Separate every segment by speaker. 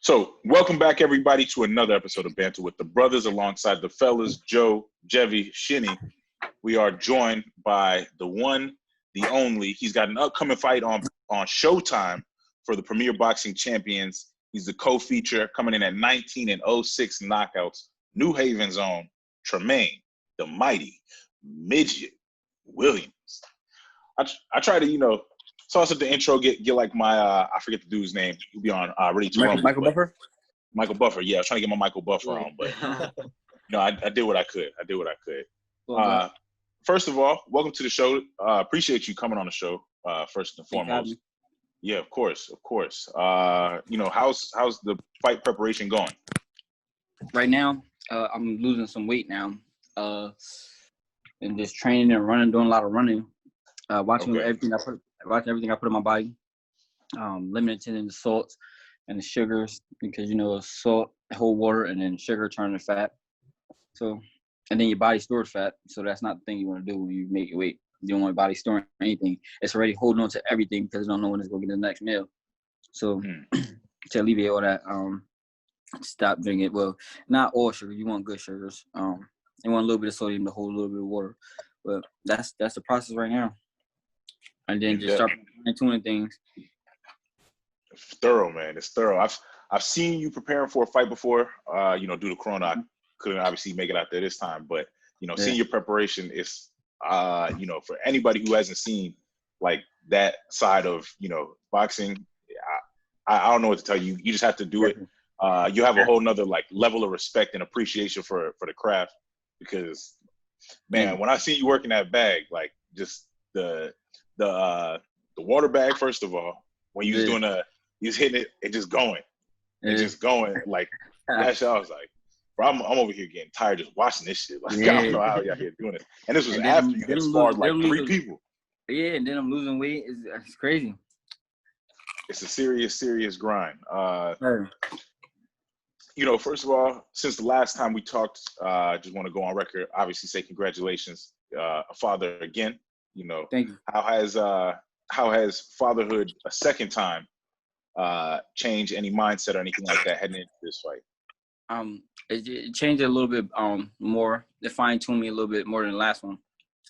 Speaker 1: So, welcome back, everybody, to another episode of Banter with the Brothers, alongside the fellas, Joe, Jevy, Shinny. We are joined by the one, the only. He's got an upcoming fight on Showtime for the Premier Boxing Champions. He's the co-feature, coming in at 19-06 knockouts. New Haven's own Tramaine, the Mighty Midget Williams. I try to, toss up the intro, get like my I forget the dude's name. He'll be on Ready to Rumble.
Speaker 2: Michael Buffer?
Speaker 1: Michael Buffer, yeah. I was trying to get my Michael Buffer on, but I did what I could. First of all, welcome to the show. Appreciate you coming on the show, first and foremost. Yeah, of course. How's the fight preparation going?
Speaker 2: Right now, I'm losing some weight now. And just training and running, doing a lot of running. Watching everything I put in my body. Limiting the salts and the sugars because salt hold water and then sugar turn to fat. So, and then your body stores fat. So that's not the thing you want to do when you make your weight. You don't want your body storing anything. It's already holding on to everything because you don't know when it's going to get the next meal. So to alleviate all that, stop drinking. Well, not all sugar. You want good sugars. You want a little bit of sodium to hold a little bit of water. But that's the process right now. And then just start tuning things.
Speaker 1: It's thorough, man. It's thorough. I've seen you preparing for a fight before. Due to Corona, I couldn't obviously make it out there this time. But seeing your preparation is, for anybody who hasn't seen like that side of boxing, I don't know what to tell you. You just have to do it. You have a whole nother like level of respect and appreciation for the craft because, man, when I see you working that bag, like just the water bag, first of all, when you was doing he's hitting it and just going. And just going. Like that shit, I was like, bro, I'm over here getting tired just watching this shit. Like I don't know how y'all here doing it. And this was after you had sparred like 3 people.
Speaker 2: Yeah, and then I'm losing weight. It's crazy.
Speaker 1: It's a serious grind. First of all, since the last time we talked, I just want to go on record, obviously say congratulations, a father again.
Speaker 2: Thank you.
Speaker 1: How has fatherhood a second time changed any mindset or anything like that heading into this fight?
Speaker 2: It changed it a little bit more. It fine-tuned me a little bit more than the last one.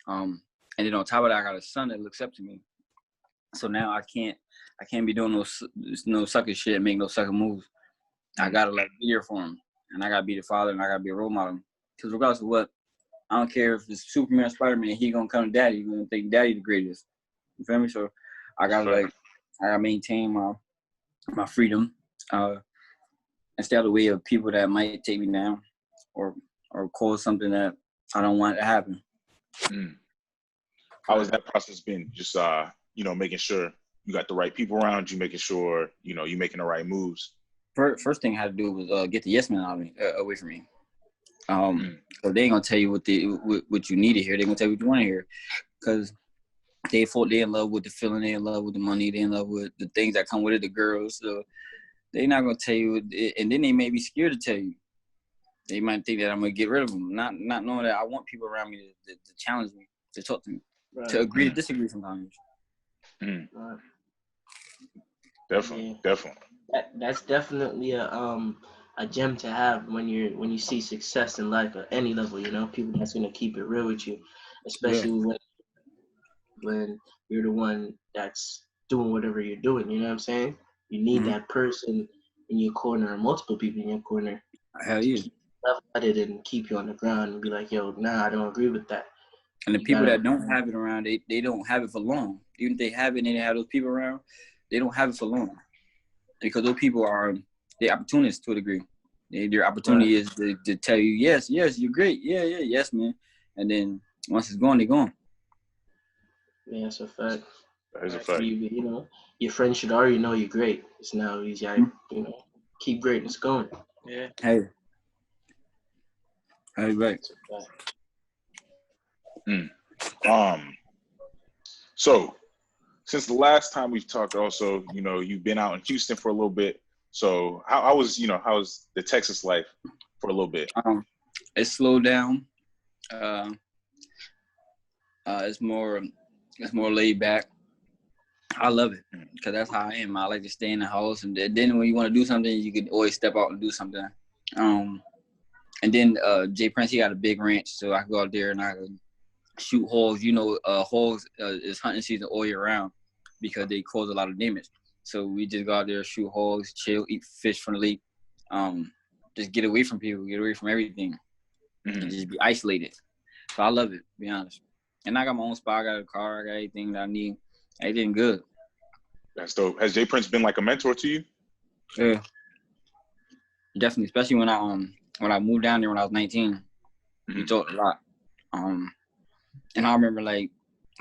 Speaker 2: And then on top of that, I got a son that looks up to me. So now I can't be doing no sucker shit and make no sucker moves. I gotta be here for him, and I gotta be the father, and I gotta be a role model. Because regardless of what, I don't care if it's Superman, Spider-Man, he gonna come to daddy. He gonna think daddy the greatest. You feel me? So I gotta maintain my freedom, and stay out of the way of people that might take me down, or cause something that I don't want to happen.
Speaker 1: How has that process been? Just making sure you got the right people around you, making sure you're making the right moves.
Speaker 2: First thing I had to do was get the yes man out of me, away from me. So they ain't gonna tell you what you need to hear. They gonna tell you what you want to hear, because they in love with the feeling, they in love with the money, they in love with the things that come with it, the girls. So they not gonna tell you, and then they may be scared to tell you. They might think that I'm gonna get rid of them, not knowing that I want people around me to challenge me, to talk to me, to agree to disagree sometimes.
Speaker 1: Definitely.
Speaker 3: That's definitely a gem to have when you see success in life at any level. People that's gonna keep it real with you, especially when you're the one that's doing whatever you're doing. You know what I'm saying? You need that person in your corner, or multiple people in your corner.
Speaker 2: Hell yeah.
Speaker 3: Level at it and keep you on the ground and be like, yo, nah, I don't agree with that.
Speaker 2: And the people that don't have it around, they don't have it for long. Even if they have it and they have those people around, they don't have it for long. Because those people they're opportunists to a degree. Their opportunity is to tell you, yes, you're great. Yeah, yes, man. And then once it's gone, they're gone.
Speaker 3: Yeah, that's a fact.
Speaker 1: That is a fact.
Speaker 3: Your friends should already know you're great. It's now you gotta, keep greatness going. Yeah.
Speaker 2: Hey, right.
Speaker 1: So since the last time we've talked, also, you've been out in Houston for a little bit. So how was the Texas life for a little bit?
Speaker 2: It slowed down. It's more laid back. I love it because that's how I am. I like to stay in the house, and then when you want to do something, you can always step out and do something. And then Jay Prince, he got a big ranch, so I can go out there and I can shoot hogs. Hogs is hunting season all year round because they cause a lot of damage. So we just go out there, shoot hogs, chill, eat fish from the lake, just get away from people, get away from everything, and just be isolated. So I love it, to be honest. And I got my own spot, I got a car, I got everything that I need. Everything good.
Speaker 1: That's dope. Has Jay Prince been like a mentor to you?
Speaker 2: Yeah, definitely. Especially when I moved down there when I was 19, we talked a lot. And I remember like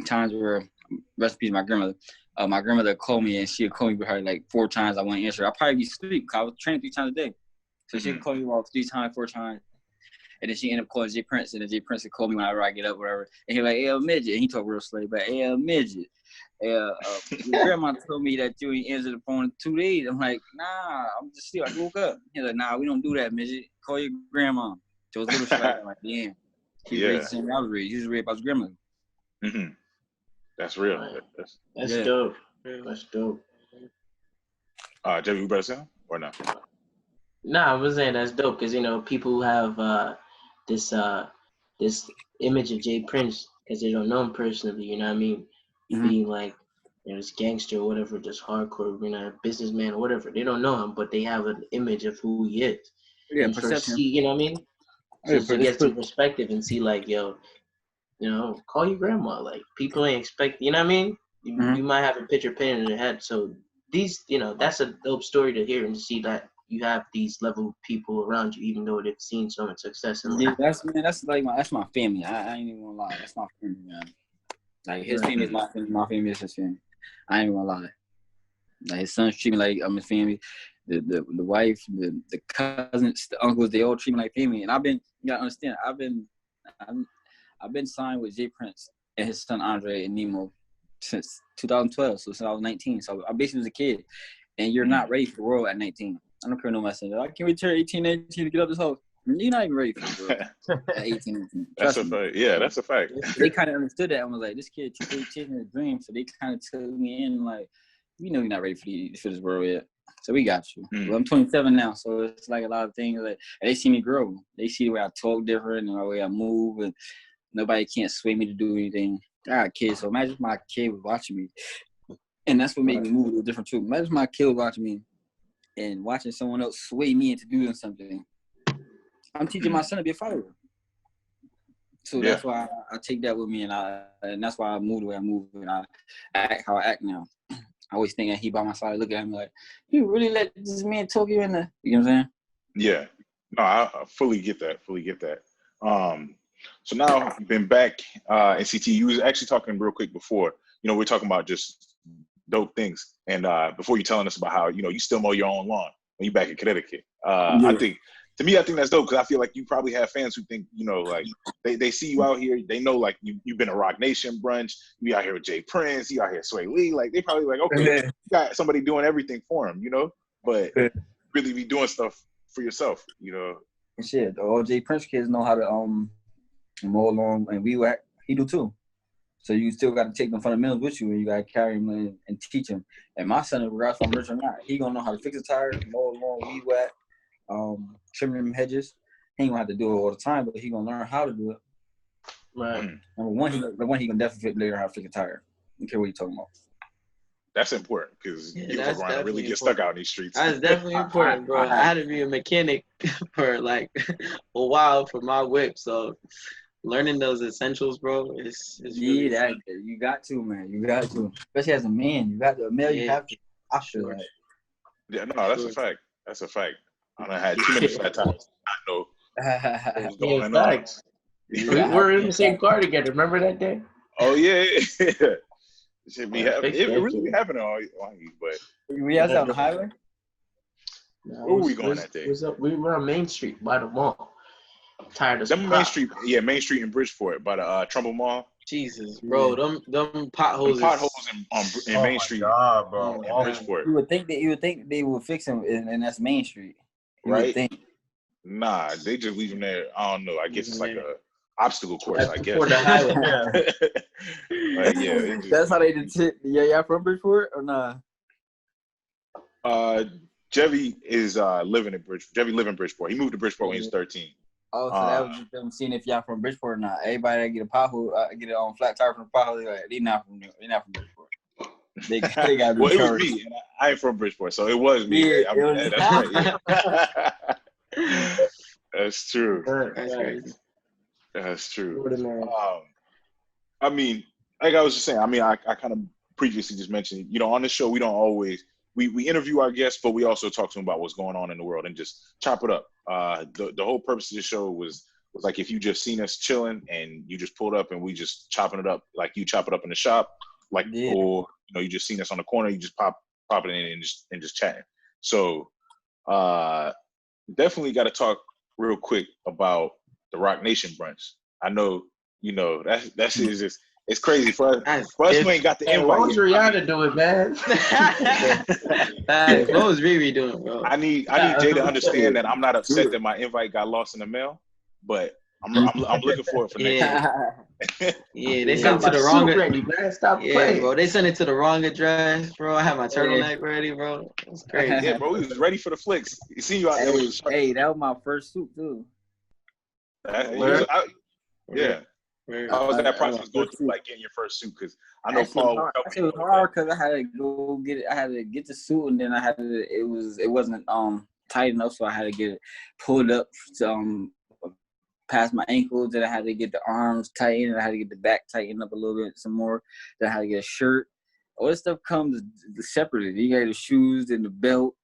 Speaker 2: times where, rest in peace, my grandmother. My grandmother called me and she'd call me with her like 4 times. I wouldn't answer. I'd probably be asleep because I was training 3 times a day. So she'd call me about 3 times, 4 times. And then she ended up calling Jay Prince, and then Jay Prince would call me whenever I get up, whatever. And he like, "Hey, Midget," and he talked real slow, but "Hey, Midget, your grandma told me that you ain't answered the phone in 2 days." I'm like, "Nah, I'm just still. I woke up." He's like, "Nah, we don't do that, Midget. Call your grandma." So it was little shit like that. I'm like, damn, he raised the same way I was raised. He was raised by his grandmother.
Speaker 1: That's real.
Speaker 3: That's dope. That's dope.
Speaker 1: Jeffy, you better say him or not?
Speaker 3: Nah, I was saying that's dope because people who have this image of Jay Prince because they don't know him personally. You know what I mean? Being like this gangster or whatever, just hardcore, businessman or whatever. They don't know him, but they have an image of who he is.
Speaker 2: Yeah,
Speaker 3: and
Speaker 2: perception.
Speaker 3: you know what I mean? So to get some perspective and see like, yo, call your grandma. Like people ain't expect. You know what I mean? You might have a picture painted in your head. So these, that's a dope story to hear and to see that you have these level of people around you, even though they've seen so much success in life.
Speaker 2: Yeah, that's my family. I ain't even gonna lie. That's my family, man. Like his family is my family. My family is his family. I ain't even gonna lie. Like his sons treat me like I'm his family. The wife, the cousins, the uncles, they all treat me like family. And you gotta understand, I've been signed with Jay Prince and his son Andre and Nemo since 2012. So since I was 19. So I basically was a kid. And you're not ready for the world at 19. I don't care no message. I can't wait to turn 18, 19 to get up this house. You're not even ready for the world at 18, 19.
Speaker 1: That's a fact. Yeah, that's a fact.
Speaker 2: They kind of understood that and was like, this kid chasing his dream. So they kind of took me in like, you're not ready for this world yet. So we got you. Well, I'm 27 now, so it's like a lot of things. Like, and they see me grow. They see the way I talk different and the way I move, and nobody can't sway me to do anything. I got kids, so imagine if my kid was watching me. And that's what made me move a little different too. Imagine if my kid was watching me and watching someone else sway me into doing something. I'm teaching my son to be a fighter. So that's why I take that with me, and that's why I move the way I move, and I act how I act now. I always think that he by my side, look at him like, you really let this man talk you in the, you know what I'm saying?
Speaker 1: Yeah. No, I fully get that. So now you've been back in CT. You was actually talking real quick before. We're talking about just dope things. And before you telling us about how, you still mow your own lawn when you back in Connecticut. I think that's dope because I feel like you probably have fans who think, like they see you out here. They know like you've been a Rock Nation brunch. You out here with Jay Prince. You out here with Sway Lee. Like they probably like, okay, you got somebody doing everything for him, but really be doing stuff for yourself,
Speaker 2: Shit, all Jay Prince kids know how to mow along and weed whack. He do too. So you still got to take them fundamentals with you, and you got to carry them and teach them. And my son, regardless if I'm rich or not, he gonna know how to fix a tire, mow along, weed whack, trim them hedges. He ain't gonna have to do it all the time, but he gonna learn how to do it.
Speaker 3: Right.
Speaker 2: Number one, he can definitely learn how to fix a tire. I don't care what you're talking about.
Speaker 1: That's important because you are going to really get stuck out in these streets.
Speaker 3: That's definitely important, bro. I had to be a mechanic for like a while for my whip, so learning those essentials, bro, is really
Speaker 2: that you got to, man. You got to, especially as a man. You got to, you have to. I feel like.
Speaker 1: Yeah, no, that's a fact. That's a fact. I done had too many flat tires. I know what's going on.
Speaker 3: We were in the same car together. Remember that day?
Speaker 1: Oh yeah. It should be happening. It really be happening on you, but
Speaker 2: we out on the highway.
Speaker 1: Where were we going that day?
Speaker 3: We were on Main Street by the mall. Tired of
Speaker 1: Main Street. Yeah, Main Street in Bridgeport by the Trumbull Mall.
Speaker 3: Jesus, bro, them potholes.
Speaker 1: In Main Street,
Speaker 4: God, bro.
Speaker 1: In Bridgeport.
Speaker 2: You would think they would fix them, and that's Main Street.
Speaker 1: Right? Nah, they just leave them there. I don't know. I guess it's like obstacle course, I guess.
Speaker 3: Before the highway.
Speaker 1: Like, yeah,
Speaker 2: That's how they did it. Yeah, y'all from Bridgeport or nah?
Speaker 1: Jevy is living in Bridgeport. Jevy live in Bridgeport. He moved to Bridgeport when he was 13.
Speaker 2: Oh, so that was just them seeing if y'all from Bridgeport or not. Everybody that get a pothole, get it on flat tire from the pothole, like, they not from Bridgeport. They got
Speaker 1: well, it was me, and I ain't from Bridgeport, so it was me.
Speaker 2: Yeah,
Speaker 1: That's right. Yeah. That's true.
Speaker 3: That's crazy.
Speaker 1: That's true. I mean, like I was just saying, I mean, I kind of previously just mentioned, you know, on this show, we don't always, we interview our guests, but we also talk to them about what's going on in the world and just chop it up. The whole purpose of the show was like, if you just seen us chilling and you just pulled up and we just chopping it up, like you chop it up in the shop, like, or, you know, you just seen us on the corner, you just pop it in and just chatting. So, definitely got to talk real quick about the Rock Nation brunch. I know, you know, that shit is just, it's crazy for us. For us, we ain't got the invite.
Speaker 3: What was Rihanna doing, man?
Speaker 4: What was Riri doing, bro?
Speaker 1: I need Jay to understand that I'm not upset that my invite got lost in the mail, but I'm looking for it for next year.
Speaker 4: Yeah, they sent it to the wrong.
Speaker 3: Stop playing,
Speaker 4: bro. They sent it to the wrong address, bro. I had my turtleneck ready, bro. It's crazy.
Speaker 1: Yeah, bro, we was ready for the flicks. You see you out there.
Speaker 2: Hey, that was my first suit too.
Speaker 1: Yeah. I was in that process going through like getting your first suit because I know Paul.
Speaker 2: It was hard because I had to go get it. I had to get the suit and then I had to. It wasn't tight enough, so I had to get it pulled up past my ankles. Then I had to get the arms tightened. And I had to get the back tightened up a little bit some more. Then I had to get a shirt. All this stuff comes separately. You got the shoes and the belt.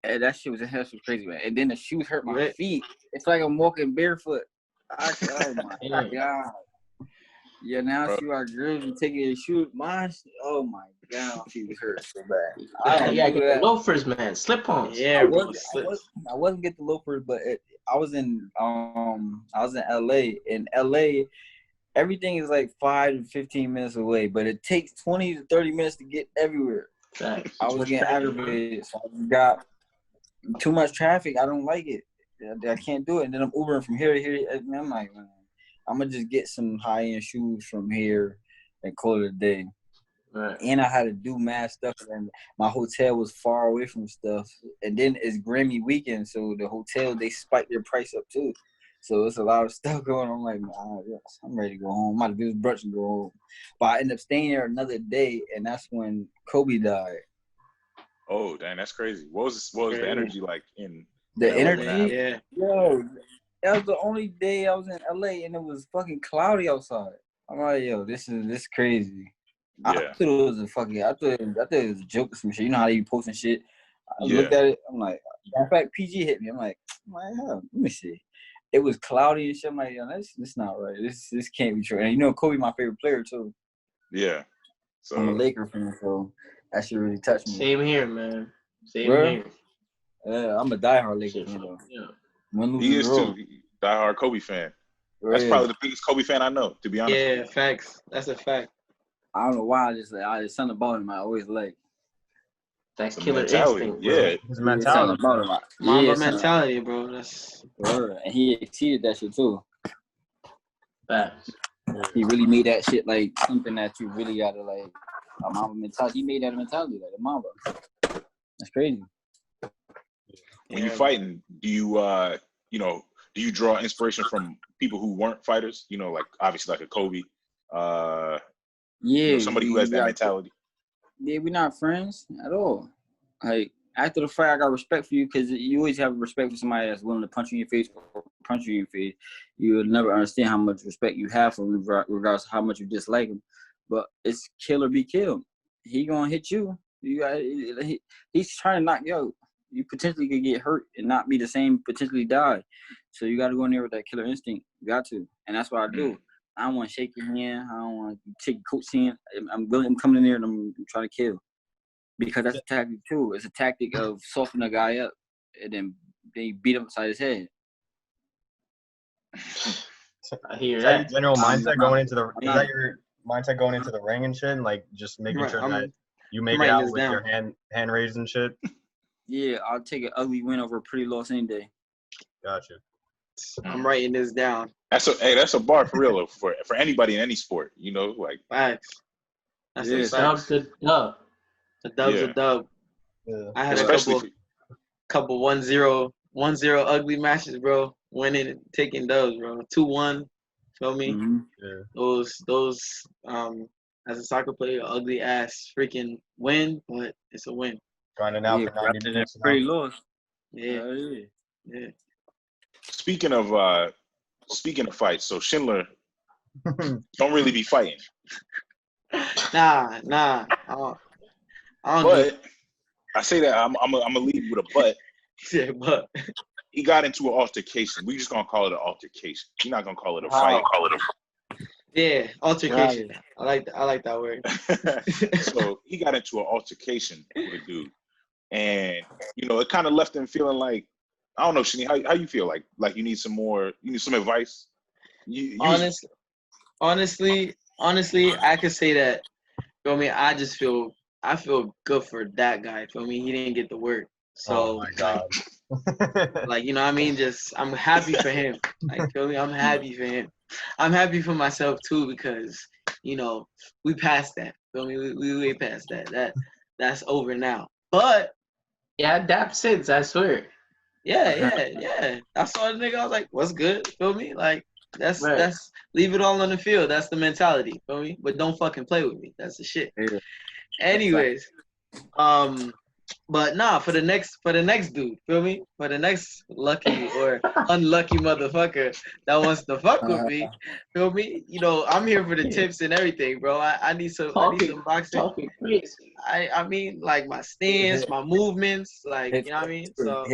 Speaker 2: And that shit was crazy, man. And then the shoes hurt my feet. It's like I'm walking barefoot. Oh my god. Yeah, now see our girls and taking their shoes. Mine, oh my god, my feet hurt so bad.
Speaker 3: You gotta get the loafers, man. Slip-ons.
Speaker 4: Yeah,
Speaker 2: I wasn't get the loafers, but I was in LA. In LA, everything is like 5 to 15 minutes away, but it takes 20 to 30 minutes to get everywhere.
Speaker 3: Thanks.
Speaker 2: I was getting aggravated, so I got too much traffic. I don't like it. I can't do it. And then I'm Ubering from here to here. And I'm like, man, I'm going to just get some high-end shoes from here and call it a day.
Speaker 3: Right.
Speaker 2: And I had to do mad stuff. And my hotel was far away from stuff. And then it's Grammy weekend, so the hotel, they spiked their price up too. So it's a lot of stuff going on. I'm like, I'm ready to go home. I'm about to do this brunch and go home. But I ended up staying there another day, and that's when Kobe died.
Speaker 1: Oh, dang, that's crazy. What was the energy like in
Speaker 2: the
Speaker 1: LA?
Speaker 2: energy?
Speaker 4: Yeah.
Speaker 2: Yo, that was the only day I was in LA, and it was fucking cloudy outside. I'm like, yo, this is crazy. Yeah. I thought it was a joke or some shit. You know how they be posting shit? I looked at it. I'm like, in fact, PG hit me. I'm like, hell, let me see. It was cloudy and shit. I'm like, yo, this not right. This can't be true. And you know, Kobe my favorite player too.
Speaker 1: Yeah. So
Speaker 2: I'm a Laker fan, so that shit really touched me.
Speaker 3: Same here, man. Same here.
Speaker 2: Yeah, I'm a diehard Laker fan though.
Speaker 3: Yeah.
Speaker 1: He is too. Diehard Kobe fan. That's probably the biggest Kobe fan I know, to be honest.
Speaker 4: Yeah, facts. That's a fact.
Speaker 2: I don't know why. I just something about him I always like.
Speaker 3: That's killer instinct, bro.
Speaker 1: Yeah.
Speaker 4: His mentality. Mamba mentality, bro. That's
Speaker 2: and he exceeded that shit too.
Speaker 3: Facts.
Speaker 2: He really made that shit like something that you really gotta like a Mamba mentality. He made that a mentality like a Mamba. That's crazy.
Speaker 1: When you're fighting, do you draw inspiration from people who weren't fighters? You know, like obviously like a Kobe. Somebody who has that mentality. Yeah,
Speaker 2: we're not friends at all. Like after the fight, I got respect for you because you always have respect for somebody that's willing to punch you in your face or punch you in your face. You will never understand how much respect you have for him, regardless of how much you dislike him. But it's kill or be killed. He gonna hit you. He's trying to knock you out. You potentially could get hurt and not be the same, potentially die. So you got to go in there with that killer instinct. You got to. And that's what I do. I don't want to shake your hand. I don't want to take coach hand. I'm coming in there and I'm trying to kill. Because that's a tactic too. It's a tactic of softening a guy up and then they beat him upside his head.
Speaker 3: I hear
Speaker 5: is
Speaker 3: that.
Speaker 5: your general mindset going into the – is that your mindset going into the ring and shit? Like just making sure that you make it out with your hand raised and shit?
Speaker 2: Yeah, I'll take an ugly win over a pretty loss any day.
Speaker 5: Gotcha.
Speaker 4: I'm writing this down.
Speaker 1: That's a bar for real for anybody in any sport. You know, like
Speaker 4: facts. That's a fact.
Speaker 3: Dub's the dub.
Speaker 4: The dub's a dub.
Speaker 5: Yeah.
Speaker 4: I had
Speaker 1: especially
Speaker 4: a couple 1-0 ugly matches, bro. Winning and taking dubs, bro. 2-1. Feel me?
Speaker 2: Mm-hmm.
Speaker 5: Yeah.
Speaker 4: Those as a soccer player, ugly ass freaking win, but it's a win.
Speaker 5: Grinding out for 90 minutes.
Speaker 2: Pretty lost.
Speaker 4: Yeah.
Speaker 2: Yeah.
Speaker 1: speaking of fights, so Schindler don't really be fighting.
Speaker 4: Nah. I don't
Speaker 1: But I say that I'm gonna lead with a but.
Speaker 4: Yeah, but
Speaker 1: He got into an altercation. We just gonna call it an altercation. We're not gonna call it a fight.
Speaker 4: yeah, altercation. I like that word.
Speaker 1: So he got into an altercation with a dude, and it kind of left him feeling like, I don't know, Shani, how you feel? Like you need some advice.
Speaker 4: Honestly, I could say that. Feel me? I feel good for that guy. Feel me? He didn't get the work. So,
Speaker 5: oh my God.
Speaker 4: like, you know what I mean? Just, I'm happy for him. Like, feel me? I'm happy for him. I'm happy for myself, too, because, we passed that. Feel me? We way past that. That's over now. But,
Speaker 3: yeah, adapt since, I swear.
Speaker 4: yeah. I saw the nigga, I was like, what's good? Feel me? Like, that's leave it all on the field. That's the mentality. Feel me? But don't fucking play with me. That's the shit.
Speaker 2: Yeah.
Speaker 4: Anyways, but nah, for the next dude, feel me? For the next lucky or unlucky motherfucker that wants to fuck with me, feel me? I'm here for the tips and everything, bro. I need some boxing.
Speaker 3: Talking crazy.
Speaker 4: I mean, like my stance, my movements, like, you know what I mean? So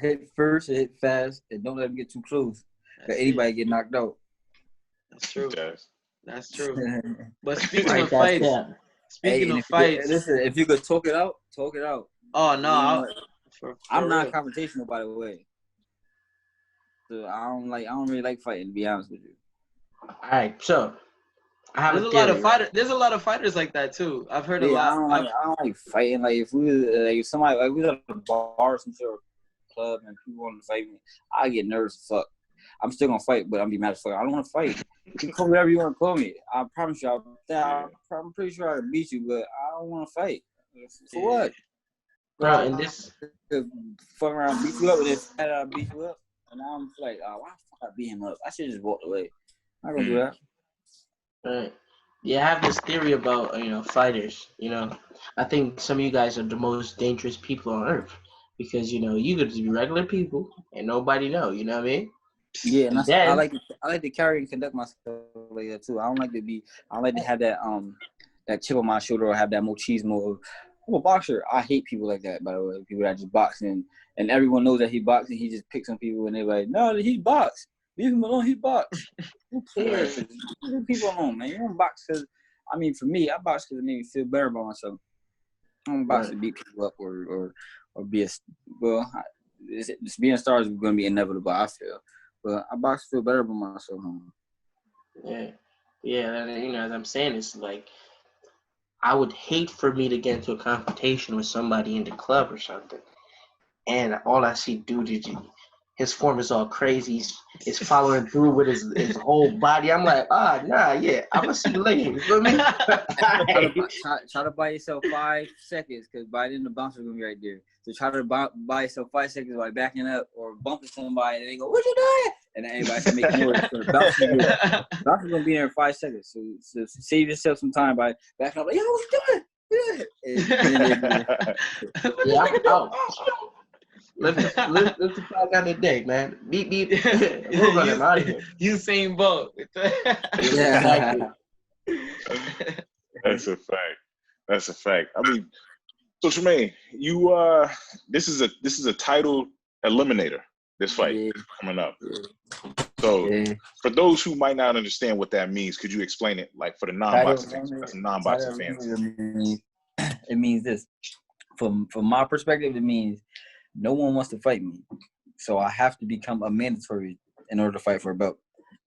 Speaker 2: hit first, hit fast, and don't let him get too close. Cause anybody get knocked out.
Speaker 4: That's true.
Speaker 1: Yes.
Speaker 4: That's true. But speaking of fights,
Speaker 2: listen, if you could talk it out, talk it out.
Speaker 4: Oh no,
Speaker 2: I'm not confrontational, by the way. So I don't really like fighting, to be honest with you.
Speaker 3: All right, so I have
Speaker 4: there's a lot of fighters like that too. I've heard a lot.
Speaker 2: I don't like fighting. Like if somebody like we at a bar or some sort of club and people want to fight me, I get nervous as fuck. I'm still gonna fight, but I'm be mad as fuck. I don't want to fight. You can call me whatever you want to call me. I promise you, I'm pretty sure I can beat you, but I don't want to fight. For what?
Speaker 3: Bro, and this
Speaker 2: fuck around, beat you up, and then beat you up, and now I'm like, why the fuck I beat him up? I should just walk away. I'm not gonna do that.
Speaker 3: Right. Yeah, I have this theory about fighters. I think some of you guys are the most dangerous people on earth because you could just be regular people and nobody know. You know what I mean?
Speaker 2: Yeah, and I like to carry and conduct myself like that too. I don't like to have that chip on my shoulder or have that machismo of, I'm a boxer. I hate people like that, by the way. People that just box and everyone knows that he boxes. He just picks on people and they're like, no, he box. Leave him alone. He box. Who cares? Leave people alone, man. You don't box because, for me, I box because it made me feel better about myself. I don't box to beat people up or be being a star is going to be inevitable, I feel. But I box to feel better about myself.
Speaker 3: Yeah. As I'm saying, it's like, I would hate for me to get into a confrontation with somebody in the club or something, and all I see dude is his form is all crazy. He's following through with his whole body. I'm like, I'm gonna see you later. You feel me?
Speaker 2: Try to buy yourself 5 seconds, because by then the bouncer's gonna be right there. So try to buy yourself 5 seconds by backing up or bumping somebody, and they go, "What you doing?" And then everybody's gonna make noise. So the bouncer's gonna be there in 5 seconds. So save yourself some time by backing up. Like, yo, what you doing?
Speaker 3: Yeah, I'm out. Let's talk out the day, man. Beep. We're running out of here.
Speaker 4: Usain Bolt.
Speaker 3: Exactly.
Speaker 1: That's a fact. So Tramaine, you this is a title eliminator. This fight coming up. So for those who might not understand what that means, could you explain it, like for the non-boxing fans?
Speaker 2: It means this. From my perspective, it means no one wants to fight me, so I have to become a mandatory in order to fight for a belt.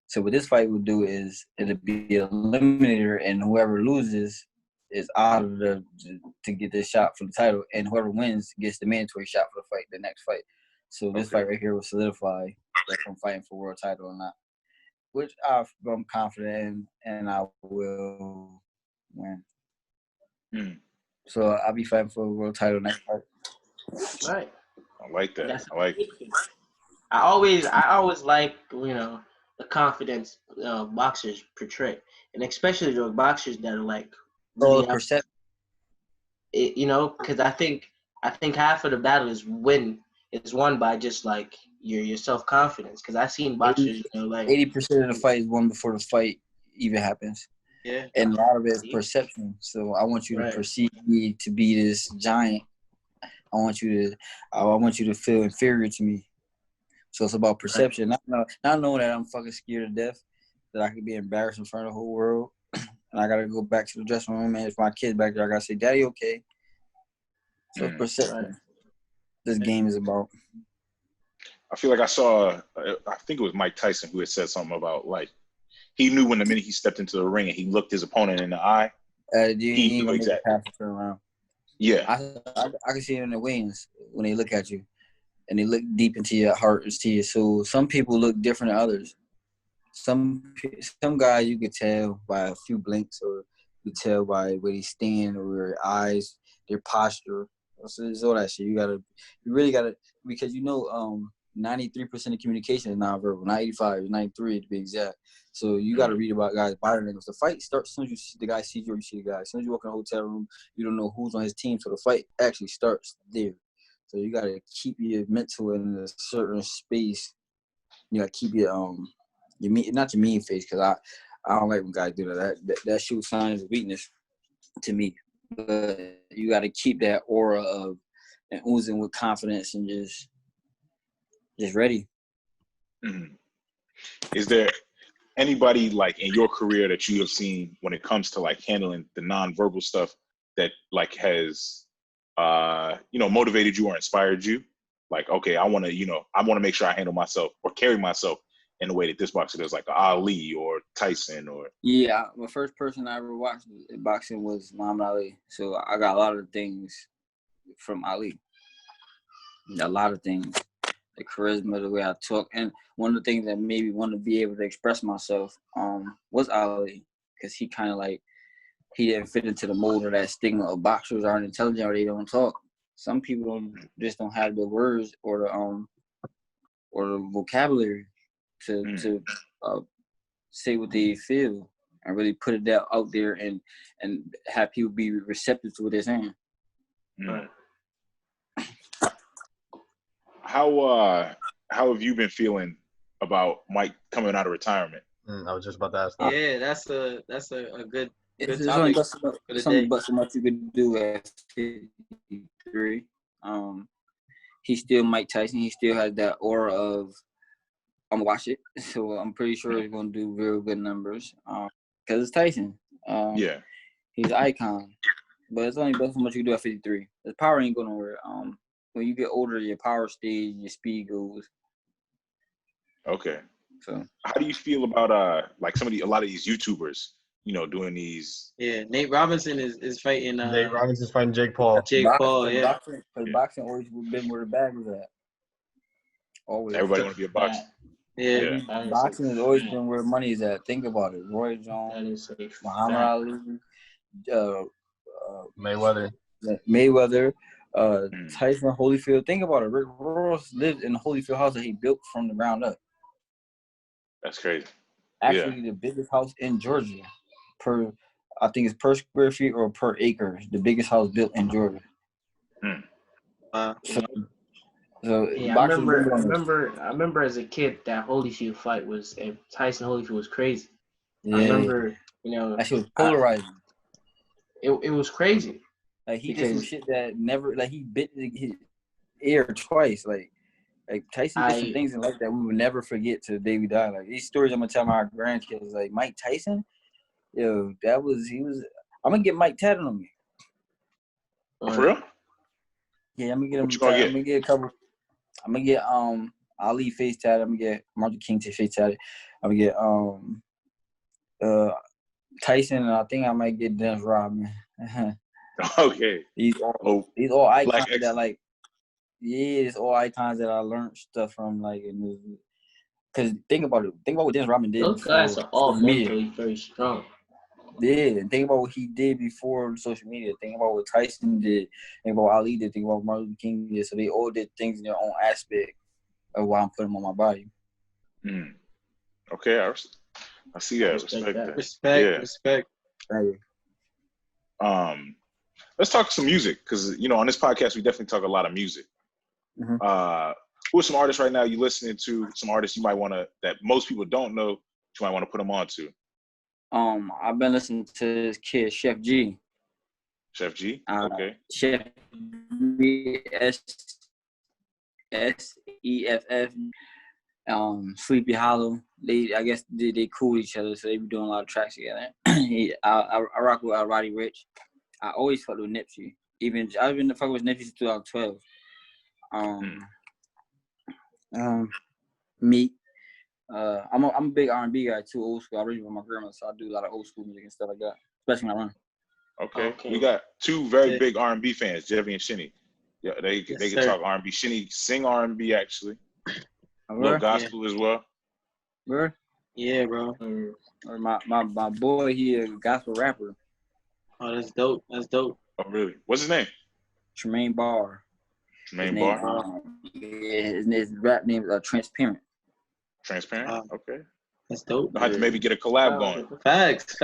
Speaker 2: So what this fight will do is it'll be an eliminator, and whoever loses is out of to get this shot for the title, and whoever wins gets the mandatory shot for the next fight. So this fight right here will solidify if I'm fighting for world title or not. Which I'm confident in, and I will win. So I'll be fighting for a world title next fight.
Speaker 3: Right.
Speaker 1: I like that. I like it.
Speaker 3: I always like, the confidence boxers portray, and especially the boxers that are like really
Speaker 2: perception.
Speaker 3: Because I think half of the battle is won by just like your self confidence. Because I've seen boxers, like
Speaker 2: 80% of the fight is won before the fight even happens.
Speaker 4: Yeah.
Speaker 2: And a lot of it is perception. So I want you to perceive me to be this giant. I want you to feel inferior to me. So it's about perception. Not knowing that I'm fucking scared to death, that I could be embarrassed in front of the whole world. And I gotta go back to the dressing room, and if my kid's back there, I gotta say, "Daddy, okay?" So it's perception. This game is about.
Speaker 1: I feel like I saw. I think it was Mike Tyson who had said something about like he knew when the minute he stepped into the ring and he looked his opponent in the eye. He knew exactly.
Speaker 2: Around.
Speaker 1: Yeah,
Speaker 2: I can see it in the wings when they look at you, and they look deep into your heart, into your soul. Some people look different than others. Some guys you could tell by a few blinks, or you tell by where they stand, or their eyes, their posture. So it's all that shit. You really gotta, because 93% of communication is nonverbal, not 85, 93 to be exact. So you gotta read about guys' body language. The fight starts as soon as you see the guy sees you, or you see the guy. As soon as you walk in a hotel room, you don't know who's on his team, so the fight actually starts there. So you gotta keep your mental in a certain space. You gotta keep your not your mean face, because I don't like when guys do that. That shows signs of weakness to me. But you got to keep that aura of and oozing with confidence and just ready.
Speaker 1: Mm-hmm. Is there anybody like in your career that you have seen when it comes to like handling the nonverbal stuff that like has motivated you or inspired you? Like, okay, I want to make sure I handle myself or carry myself in the way that this boxer does, like Ali or Tyson or.
Speaker 2: Yeah, the first person I ever watched boxing was Muhammad Ali. So I got a lot of things from Ali. A lot of things. The charisma, the way I talk. And one of the things that made me want to be able to express myself was Ali. Because he kind of like, he didn't fit into the mold of that stigma of boxers aren't intelligent or they don't talk. Some people just don't have the words or the vocabulary to say what they feel and really put it out there and have people be receptive to what they're saying.
Speaker 1: Mm. How have you been feeling about Mike coming out of retirement?
Speaker 5: I was just about to ask.
Speaker 4: Yeah, that's a good
Speaker 2: It's
Speaker 4: topic.
Speaker 2: Only but so much you could do at 53. He's still Mike Tyson. He still has that aura of I'm gonna watch it, so I'm pretty sure he's gonna do real good numbers. Because it's Tyson.
Speaker 1: Yeah,
Speaker 2: he's an icon. But it's only but so much you can do at 53. His power ain't going nowhere. When you get older, your power stays, your speed goes.
Speaker 1: Okay.
Speaker 2: So
Speaker 1: how do you feel about like a lot of these YouTubers, doing these?
Speaker 4: Yeah, Nate Robinson is fighting.
Speaker 5: Nate Robinson's fighting Jake Paul.
Speaker 4: Paul, yeah.
Speaker 2: Boxing always been where the bag was at. Always.
Speaker 1: Everybody want to be a boxer.
Speaker 4: Yeah.
Speaker 2: Boxing has always been where money is at. Think about it. Roy Jones, Muhammad Ali, Mayweather, Tyson Holyfield. Think about it. Rick Ross lived in the Holyfield house that he built from the ground up.
Speaker 1: That's crazy.
Speaker 2: Actually, the biggest house in Georgia, I think it's per square feet or per acre. The biggest house built in Georgia.
Speaker 3: I remember as a kid that Holyfield fight Tyson Holyfield was crazy. Yeah. I remember,
Speaker 2: that shit was polarizing.
Speaker 3: It was crazy.
Speaker 2: Like he did some shit that never, like he bit his ear twice. Like Tyson did some things in life that we would never forget to the day we die. Like these stories I'm gonna tell my grandkids. Like Mike Tyson, I'm gonna get Mike tatted on me.
Speaker 1: For real?
Speaker 2: Yeah, I'm gonna get him. I'm gonna get a couple. I'm gonna get Ali face tatted. I'm gonna get Martin King face tatted. I'm gonna get Tyson, and I think I might get Dennis Rodman.
Speaker 1: Okay.
Speaker 2: These all icons that like. Yeah, it's all icons that I learned stuff from, like, and Cause think about it. Think about what Dennis Rodman did.
Speaker 3: Those guys are all mentally very strong.
Speaker 2: Yeah, and think about what he did before social media. Think about what Tyson did. Think about what Ali did. Think about what Martin Luther King did. So they all did things in their own aspect of why I'm putting them on my body.
Speaker 1: Okay, I see that.
Speaker 4: Respect.
Speaker 1: Let's talk some music because on this podcast we definitely talk a lot of music. Who are some artists right now you listening to? Some artists you might want to that most people don't know. You might want to put them on to.
Speaker 2: I've been listening to this kid, Chef G.
Speaker 1: Chef G. Okay.
Speaker 2: Chef G, SEFF. Sleepy Hollow. I guess they cool with each other, so they be doing a lot of tracks together. I rock with Roddy Ricch. I always fuck with Nipsey. I've been fucking with Nipsey since 2012. Meek. I'm a big R&B guy too, old school. I read with my grandma, so I do a lot of old school music and stuff like that, especially when I run.
Speaker 1: Okay. We got two very big R&B fans, Jevy and Shinny. Yeah, they can talk R&B. Shinny sing R&B actually. A little gospel as well.
Speaker 2: Where?
Speaker 4: Yeah, bro.
Speaker 2: Or my boy, he a gospel rapper.
Speaker 4: Oh, that's dope.
Speaker 1: Oh, really? What's his name?
Speaker 2: Tramaine Barr.
Speaker 1: Tramaine Barr?
Speaker 2: His rap name is Transparent.
Speaker 1: Transparent? Okay.
Speaker 4: That's dope.
Speaker 1: I'll have to maybe get a collab going.
Speaker 4: Facts.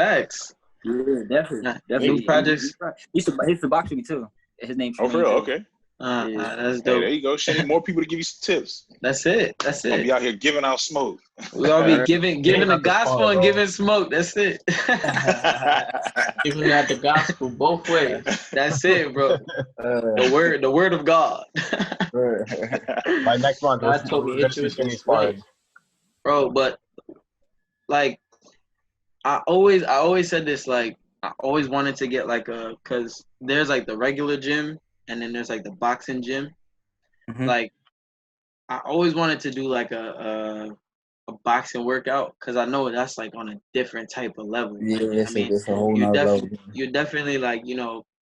Speaker 2: Yeah, definitely.
Speaker 4: New projects.
Speaker 2: He used to box with me too. His name's
Speaker 1: Oh, for real? Okay.
Speaker 4: That's dope.
Speaker 1: Hey, there you go. Shinny, more people to give you some tips.
Speaker 4: That's it.
Speaker 1: I'll be out here giving out smoke.
Speaker 4: We all be giving the gospel and giving smoke. That's it.
Speaker 3: Giving out the gospel both ways.
Speaker 4: That's it, bro. The word of God.
Speaker 5: By next month,
Speaker 3: God told me hit you with this way.
Speaker 4: Bro, but like I always said this, like I always wanted to get like cause there's like the regular gym and then there's like the boxing gym. Like I always wanted to do like a boxing workout because I know that's like on a different type of level.
Speaker 2: Yeah, it's a whole nother level.
Speaker 4: You're definitely like,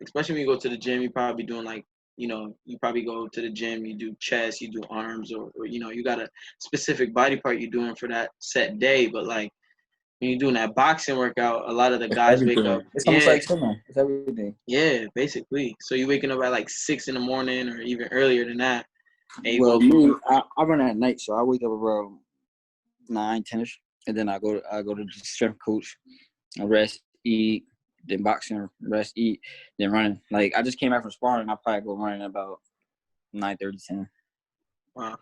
Speaker 4: especially when you go to the gym, you probably doing like, you probably go to the gym, you do chest, you do arms, or you got a specific body part you're doing for that set day. But like when you're doing that boxing workout, a lot of the guys wake up.
Speaker 2: It's almost like swimming. It's everything.
Speaker 4: Yeah, basically. So you're waking up at like 6 a.m. or even earlier than that.
Speaker 2: Well, me, I run at night, so I wake up around 9, 10ish, and then I go to the strength coach, I rest, eat, then boxing, rest, eat, then running. Like I just came back from sparring, I probably go running about 9:30, 10.
Speaker 4: Wow.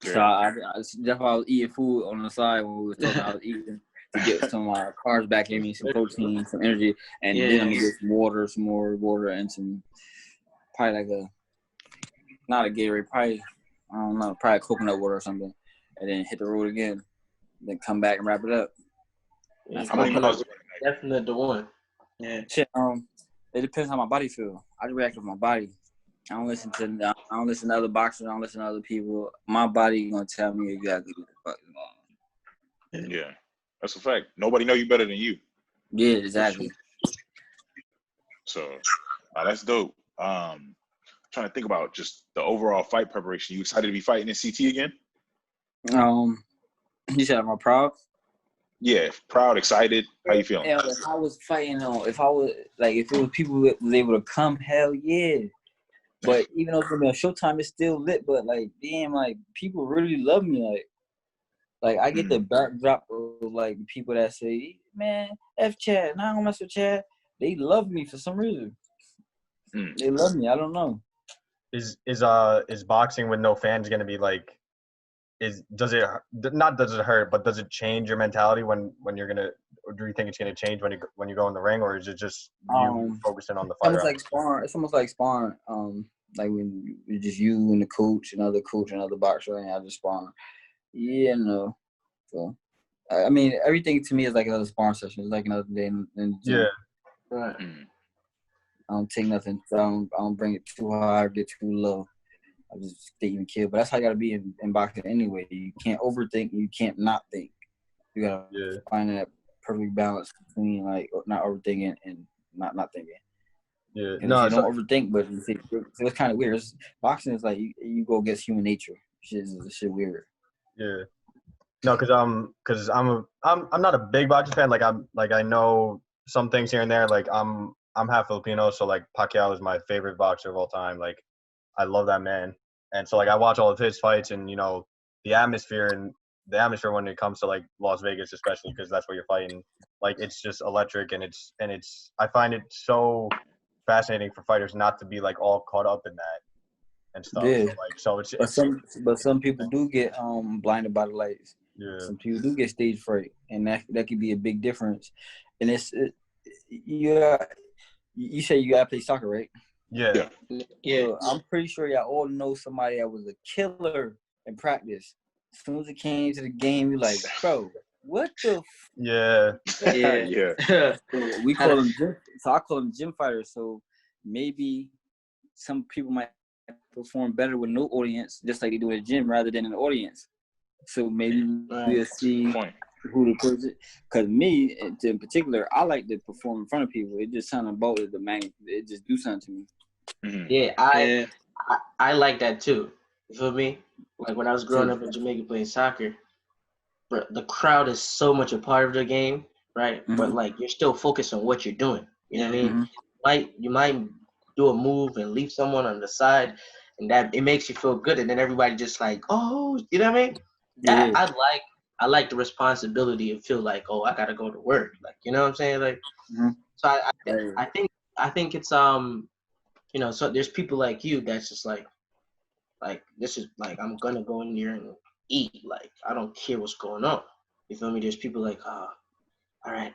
Speaker 2: So I was eating food on the side when we were talking. I was eating to get some carbs back in me, some protein, some energy, and then I'm gonna get some more water, and some probably like not a Gatorade, probably I don't know, probably coconut water or something, and then hit the road again, then come back and wrap it up.
Speaker 3: That's definitely the one.
Speaker 2: Yeah. Shit, it depends how my body feel. I just react with my body. I don't listen to other boxers. I don't listen to other people. My body gonna tell me exactly what the fuck is going on.
Speaker 1: Yeah, that's a fact. Nobody know you better than you.
Speaker 2: Yeah, exactly.
Speaker 1: So that's dope. Trying to think about just the overall fight preparation. You excited to be fighting in CT again?
Speaker 2: You said am I proud?
Speaker 1: Yeah, proud, excited. How you feeling?
Speaker 2: Yeah, if I was fighting if it was people that was able to come, hell yeah. But even though it's gonna be on Showtime, it's still lit. But like, damn, like people really love me. Like I get the backdrop of like people that say, "Man, F Chad, nah, I don't mess with Chad." They love me for some reason. They love me. I don't know.
Speaker 5: Is boxing with no fans gonna be like? Does it hurt, but does it change your mentality when you're gonna? Or do you think it's gonna change when you go in the ring, or is it just you focusing on the fight?
Speaker 2: It's almost like sparring. Like when it's just you and the coach, another boxer, and I just sparring. Yeah, no. So, I mean, everything to me is like another sparring session. It's like another day in the gym.
Speaker 5: Yeah.
Speaker 3: Right.
Speaker 2: I don't take nothing. I don't bring it too high or get too low. I just stay even kill. But that's how you got to be in boxing anyway. You can't overthink. You can't not think. You got to find that perfect balance between like not overthinking and not thinking.
Speaker 5: Yeah.
Speaker 2: No, you don't overthink, but it's kind of weird. Boxing is like you go against human nature. Shit weird.
Speaker 5: Yeah. No, because I'm not a big boxing fan. I know some things here and there. Like I'm half Filipino, so like Pacquiao is my favorite boxer of all time. Like I love that man, and so like I watch all of his fights, and the atmosphere when it comes to like Las Vegas, especially because that's where you're fighting. Like it's just electric, and it's I find it so fascinating for fighters not to be like all caught up in that and stuff.
Speaker 2: Yeah.
Speaker 5: So it's
Speaker 2: But some people do get blinded by the lights.
Speaker 5: yeah.
Speaker 2: Some people do get stage fright, and that could be a big difference. And you say you gotta play soccer, right?
Speaker 5: Yeah.
Speaker 2: So I'm pretty sure y'all all know somebody that was a killer in practice. As soon as it came to the game, you're like, bro, what the?
Speaker 5: Yeah.
Speaker 1: Yeah.
Speaker 2: So we call them gym. So I call them gym fighters. So maybe some people might perform better with no audience, just like they do in the gym, rather than an audience. So maybe we'll see who the person. Because me, in particular, I like to perform in front of people. It just something about it, it just do something to me.
Speaker 1: Mm-hmm.
Speaker 3: Yeah, I like that too. You feel me? Like when I was growing up in Jamaica playing soccer, but the crowd is so much a part of the game, right?
Speaker 2: Mm-hmm.
Speaker 3: But like you're still focused on what you're doing. You know what I mean?
Speaker 2: Mm-hmm.
Speaker 3: You might do a move and leave someone on the side, and that it makes you feel good, and then everybody just like, oh, you know what I mean?
Speaker 2: Yeah.
Speaker 3: I like the responsibility and feel like, oh, I gotta go to work. Like, you know what I'm saying? Like, so I think it's so there's people like you that's just like this is like I'm gonna go in there and eat. Like I don't care what's going on. You feel me? There's people like, all right,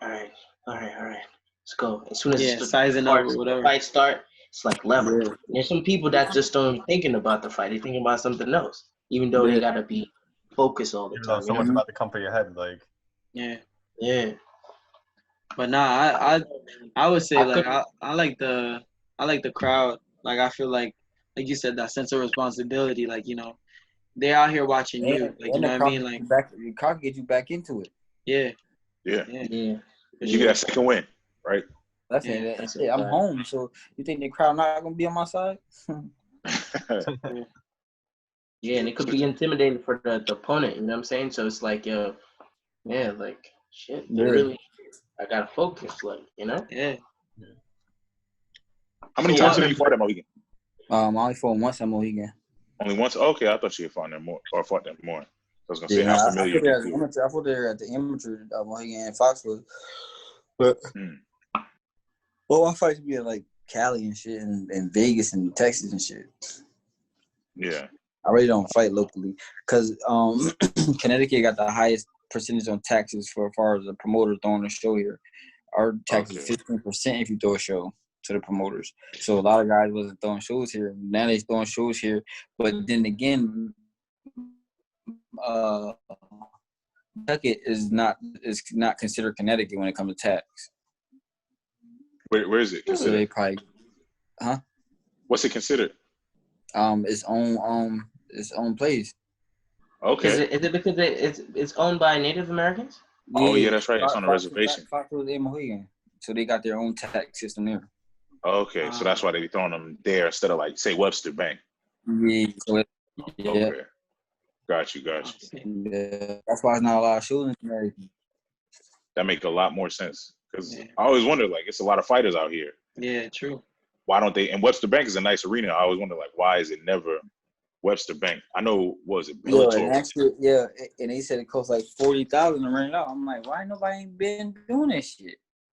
Speaker 3: let's go. As soon as
Speaker 4: sizing up or whatever.
Speaker 3: Fight start, it's like level.
Speaker 2: Yeah.
Speaker 3: There's some people that just don't even thinking about the fight. They're thinking about something else, even though they gotta be focused all the
Speaker 5: Even though
Speaker 3: time.
Speaker 5: so much about to come for your head, like.
Speaker 3: Yeah.
Speaker 4: But nah, I would say I like the crowd. Like I feel like you said, that sense of responsibility. Like they out here watching you. Like you know what I mean? Like
Speaker 2: the crowd get you back into it.
Speaker 1: Yeah.
Speaker 3: Yeah.
Speaker 1: You get that second win, right?
Speaker 2: That's it. I'm home. So you think the crowd not gonna be on my side?
Speaker 3: Yeah, and it could be intimidating for the opponent. You know what I'm saying? So it's like, like shit. Really, I gotta focus. Like,
Speaker 4: Yeah.
Speaker 1: How many times have you fought at Mohegan?
Speaker 2: I only fought once at Mohegan.
Speaker 1: Only once? Okay, I thought you had fought them more, or fought them more. I was gonna say,
Speaker 2: how
Speaker 1: how familiar
Speaker 2: I fought there at the amateur Mohegan in Foxwood. But all my fights be in like Cali and shit, and Vegas and Texas and shit.
Speaker 1: Yeah.
Speaker 2: I really don't fight locally because Connecticut got the highest percentage on taxes for as far as the promoter throwing a show here. Our tax is 15% if you throw a show to the promoters. So a lot of guys wasn't throwing shows here. Now they're throwing shows here. But then again, Kentucky is not considered Connecticut when it comes to tax.
Speaker 1: Where is it considered?
Speaker 2: So they probably,
Speaker 1: What's it considered?
Speaker 2: Its own place.
Speaker 1: Okay.
Speaker 3: Is it because it's owned by Native Americans?
Speaker 1: Oh yeah, that's right. It's on a reservation.
Speaker 2: Foxwood in Mohegan, so they got their own tax system there.
Speaker 1: Okay, so that's why they be throwing them there instead of like say Webster Bank.
Speaker 2: Yeah.
Speaker 1: Okay. Got you.
Speaker 2: Yeah. That's why it's not a lot of shows in America.
Speaker 1: That makes a lot more sense because I always wonder, like, it's a lot of fighters out here.
Speaker 4: Yeah, true.
Speaker 1: Why don't they? And Webster Bank is a nice arena. I always wonder, like, why is it never Webster Bank? I know, what was it?
Speaker 2: Bellator. And they said it costs like $40,000 to rent it out. I'm like, why nobody ain't been doing this shit?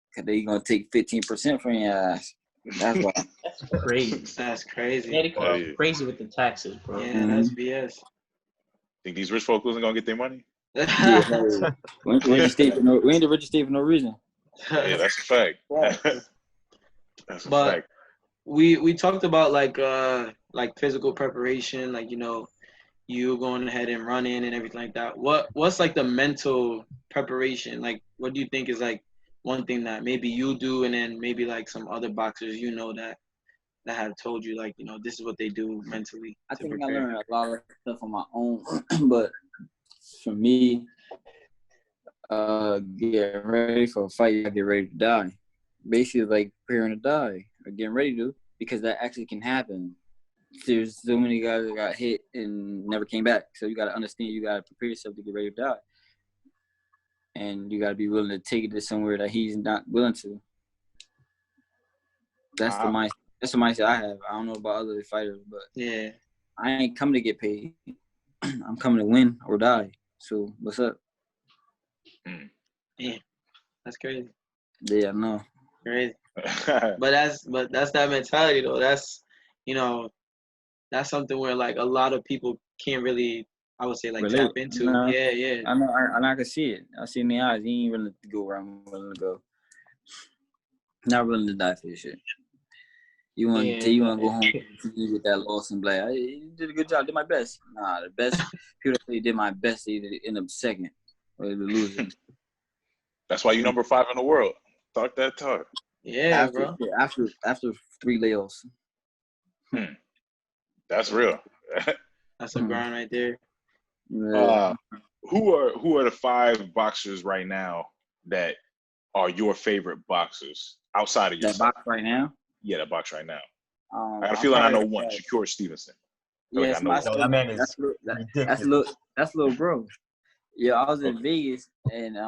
Speaker 2: Because they gonna take 15% from your ass. That's why.
Speaker 3: That's crazy.
Speaker 4: That's crazy.
Speaker 3: They crazy with the taxes, bro.
Speaker 4: Yeah, that's BS.
Speaker 1: Think these rich folks wasn't gonna get their money?
Speaker 2: Yeah, we ain't the richest state for no reason.
Speaker 1: Yeah, that's a fact. That's a fact.
Speaker 4: We talked about like physical preparation, like you going ahead and running and everything like that. What's like the mental preparation? Like, what do you think is like one thing that maybe you do, and then maybe like some other boxers that have told you like this is what they do mentally?
Speaker 2: I think I learned a lot of stuff on my own, but for me, getting ready for a fight, I get ready to die. Basically, like preparing to die or getting ready to, because that actually can happen. there's so many guys that got hit and never came back. So you got to understand, you got to prepare yourself to get ready to die. And you got to be willing to take it to somewhere that he's not willing to. That's the mindset. That's the mindset I have. I don't know about other fighters, but
Speaker 4: Yeah.
Speaker 2: I ain't coming to get paid. I'm coming to win or die. So what's up?
Speaker 4: Yeah, that's crazy.
Speaker 2: Yeah, no.
Speaker 4: Crazy. But that's that mentality though. That's, you know, that's something where like a lot of people can't really, I would say, like
Speaker 2: Relate.
Speaker 4: tap into.
Speaker 2: No.
Speaker 4: Yeah.
Speaker 2: I know. I can see it. I see it in the eyes. He ain't willing to go where I'm willing to go. Not willing to die for this shit. You want to go home with that loss and be like, I did a good job, did my best. Nah, the best people that did my best, they end up second or they losing.
Speaker 1: That's why you number 5 in the world. Talk that talk.
Speaker 4: Yeah, bro.
Speaker 2: After 3 layoffs.
Speaker 1: That's real.
Speaker 4: That's a grind right there.
Speaker 2: Yeah.
Speaker 1: Who are the 5 boxers right now that are your favorite boxers outside of yourself?
Speaker 2: That box right now?
Speaker 1: Yeah, that box right now. I got a
Speaker 2: I
Speaker 1: feeling I know one. Shakur Stevenson.
Speaker 2: Yes,
Speaker 5: that man is ridiculous.
Speaker 2: That's little bro. Yeah, I was in Vegas and I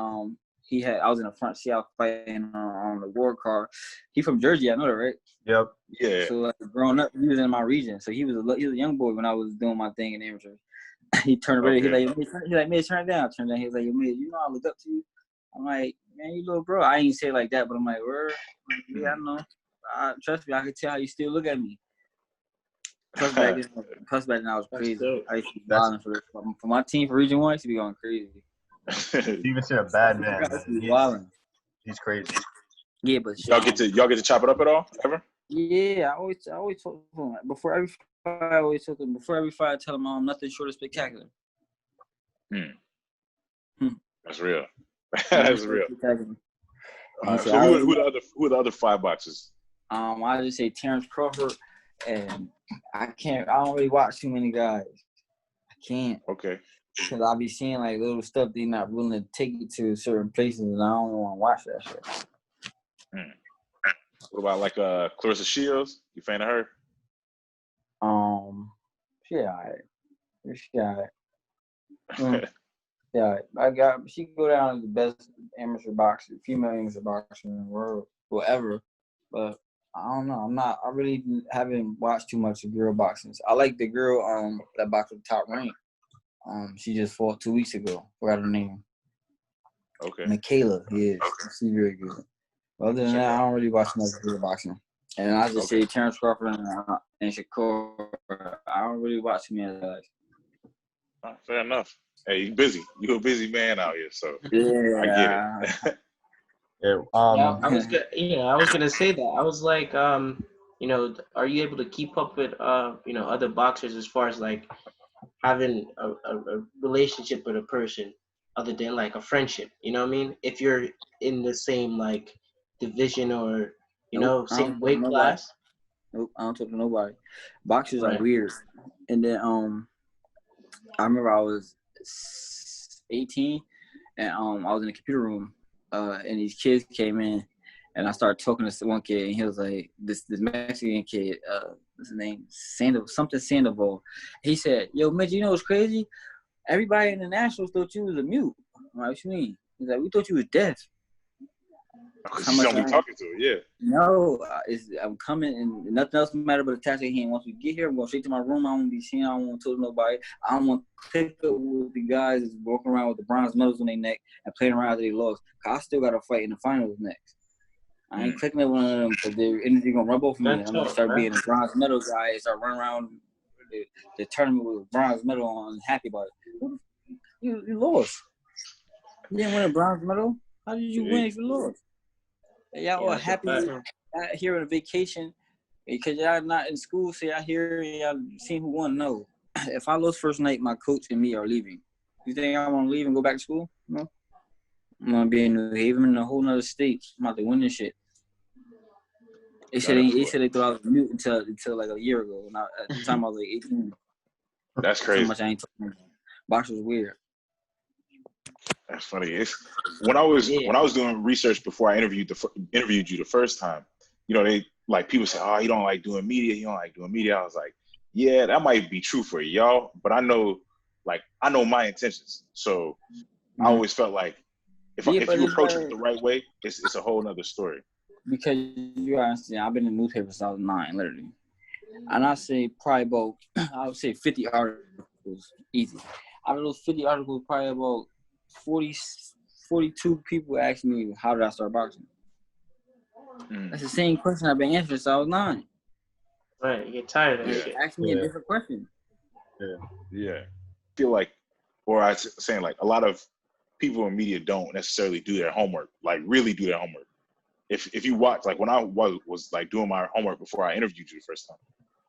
Speaker 2: was in the front seat fighting on the war car. He from Jersey, I know that, right?
Speaker 5: Yep.
Speaker 1: Yeah.
Speaker 2: So growing up, he was in my region. So he was a young boy when I was doing my thing in amateur. He turned around.
Speaker 1: Okay.
Speaker 2: He's like, man, turn it down. Turn it down. He was like, man, you know I look up to you. I'm like, man, you little bro. I ain't say it like that, but I'm like, word. Yeah, I know. Trust me, I can tell how you still look at me. Plus back then I was crazy. I used to be wilding for my team for Region 1. I used to be going crazy.
Speaker 5: Stevenson a bad man. He's crazy.
Speaker 2: Yeah, but
Speaker 1: y'all get to chop it up at all ever?
Speaker 2: Yeah, I always talk to him before every fight. I always talk to him before every fight. I tell him I'm nothing short of spectacular.
Speaker 1: That's real. That's real. So who are the other 5 boxers?
Speaker 2: I just say Terrence Crawford, and I don't really watch too many guys. I can't.
Speaker 1: Okay.
Speaker 2: Because I be seeing like little stuff they not willing to take you to certain places, and I don't want to watch that shit.
Speaker 1: What about like Clarissa Shields? You fan of her?
Speaker 2: She alright. Yeah, she go down as the best amateur boxer, female amateur boxer in the world, whatever. But I don't know. I really haven't watched too much of girl boxing. I like the girl that boxed with top rank. She just fought 2 weeks ago. Forgot her name.
Speaker 1: Okay.
Speaker 2: Michaela, yeah, she's very good. Other than that, I don't really watch much girl boxing. And I just say Terrence Crawford and Shakur. I don't really watch too many guys.
Speaker 1: Fair enough. Hey, you busy. You're a busy man out here, so
Speaker 2: yeah,
Speaker 1: I get it.
Speaker 3: I was gonna say that. I was like, you know, are you able to keep up with other boxers as far as like having a relationship with a person other than like a friendship? You know what I mean? If you're in the same like division or same weight class.
Speaker 2: Nope, I don't talk to nobody. Boxers are weird. And then I remember I was 18 and I was in the computer room and these kids came in and I started talking to one kid and he was like, this Mexican kid, what's his name? Sandoval. He said, yo, Mitch, you know what's crazy? Everybody in the Nationals thought you was a mute. I'm like, what you mean? He's like, we thought you was deaf.
Speaker 1: Because you don't be talking to it, yeah.
Speaker 2: No, I'm coming and nothing else matter but attach your hand. Once we get here, I'm going straight to my room. I don't want to be seen. I don't want to talk to nobody. I don't want to pick up with the guys that's walking around with the bronze medals on their neck and playing around after they lost. Cause I still got to fight in the finals next. I ain't clicking at one of them because their energy going to rub off me. I'm going to start being a bronze medal guy and start running around the tournament with a bronze medal on, happy about it. You lost. You didn't win a bronze medal? How did you win if you lost? Y'all are happy out here on a vacation because y'all not in school, so y'all here and y'all seen who won. No. If I lose first night, my coach and me are leaving. You think I want to leave and go back to school? No. I'm going to be in New Haven in a whole nother state. I'm about to win this shit. They said they thought I was mute until like a year ago. And at the time I was like 18.
Speaker 1: That's crazy.
Speaker 2: So much I ain't talking about. Boxing was weird.
Speaker 1: That's funny. When I was doing research before I interviewed you the first time, they like people say, oh, you don't like doing media. You don't like doing media. I was like, yeah, that might be true for y'all, but I know my intentions. So I always felt like if you approach it the right way, it's a whole nother story.
Speaker 2: Because you understand, I've been in the newspaper since I was 9, literally. And I say probably about, I would say 50 articles, easy. Out of those 50 articles, probably about 42 people asked me, how did I start boxing? That's the same question I've been answering since I was 9.
Speaker 3: Right, you get tired of that shit.
Speaker 2: Ask me a different question.
Speaker 1: Yeah. I feel like, or I was saying like a lot of people in media don't necessarily do their homework, like really do their homework. If you watch, like when I was like doing my homework before I interviewed you the first time,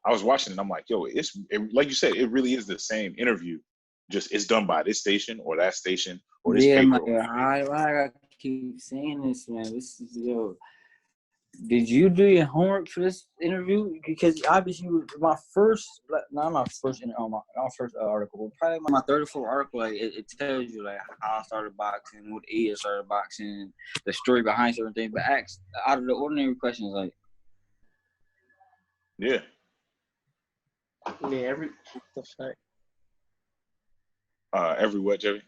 Speaker 1: I was watching and I'm like, yo, like you said, it really is the same interview, just it's done by this station or that station or this paper.
Speaker 2: I'm like, why I gotta keep saying this, man? This is Did you do your homework for this interview? Because obviously, my first article, probably my third or fourth article, like it tells you like how I started boxing, what age I started boxing, the story behind certain things. But out of the ordinary questions, like
Speaker 3: every
Speaker 1: what, Jerry?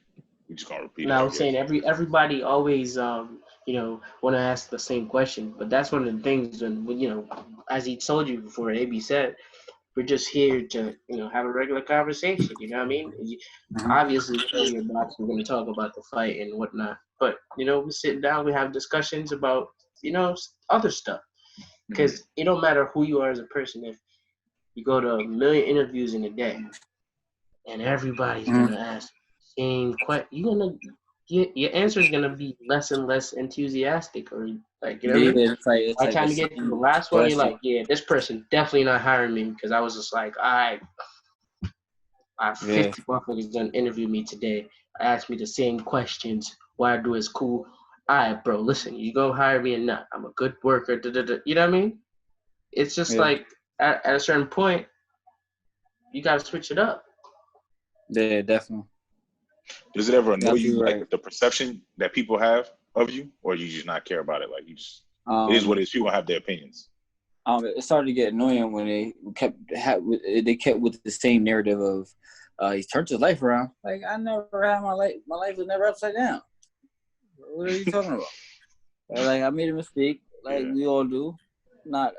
Speaker 1: We just gonna repeat it.
Speaker 3: I was saying everybody always want to ask the same question, but that's one of the things when as he told you before, AB said, we're just here to have a regular conversation. You know what I mean? Obviously, when you're boxing, we're going to talk about the fight and whatnot, but we sit down, we have discussions about other stuff, because it don't matter who you are as a person. If you go to 1 million interviews in a day, and everybody's gonna ask the same question, your answer is gonna be less and less enthusiastic, or like what I mean? By the time you get to the last one, you're like, yeah, this person definitely not hiring me, because I was just like, I 50 motherfuckers done interviewed me today. Asked me the same questions. What I do is cool. All right, bro, listen, you gonna hire me or not? I'm a good worker. You know what I mean? It's just like at a certain point, you gotta switch it up.
Speaker 2: Yeah, definitely.
Speaker 1: Does it ever annoy you, like the perception that people have of you, or you just not care about it? Like you just, it is what it is. People have their opinions.
Speaker 2: It started to get annoying when they kept with the same narrative of he turned his life around. Like I never had my life was never upside down. What are you talking about? Like I made a mistake, like we all do, not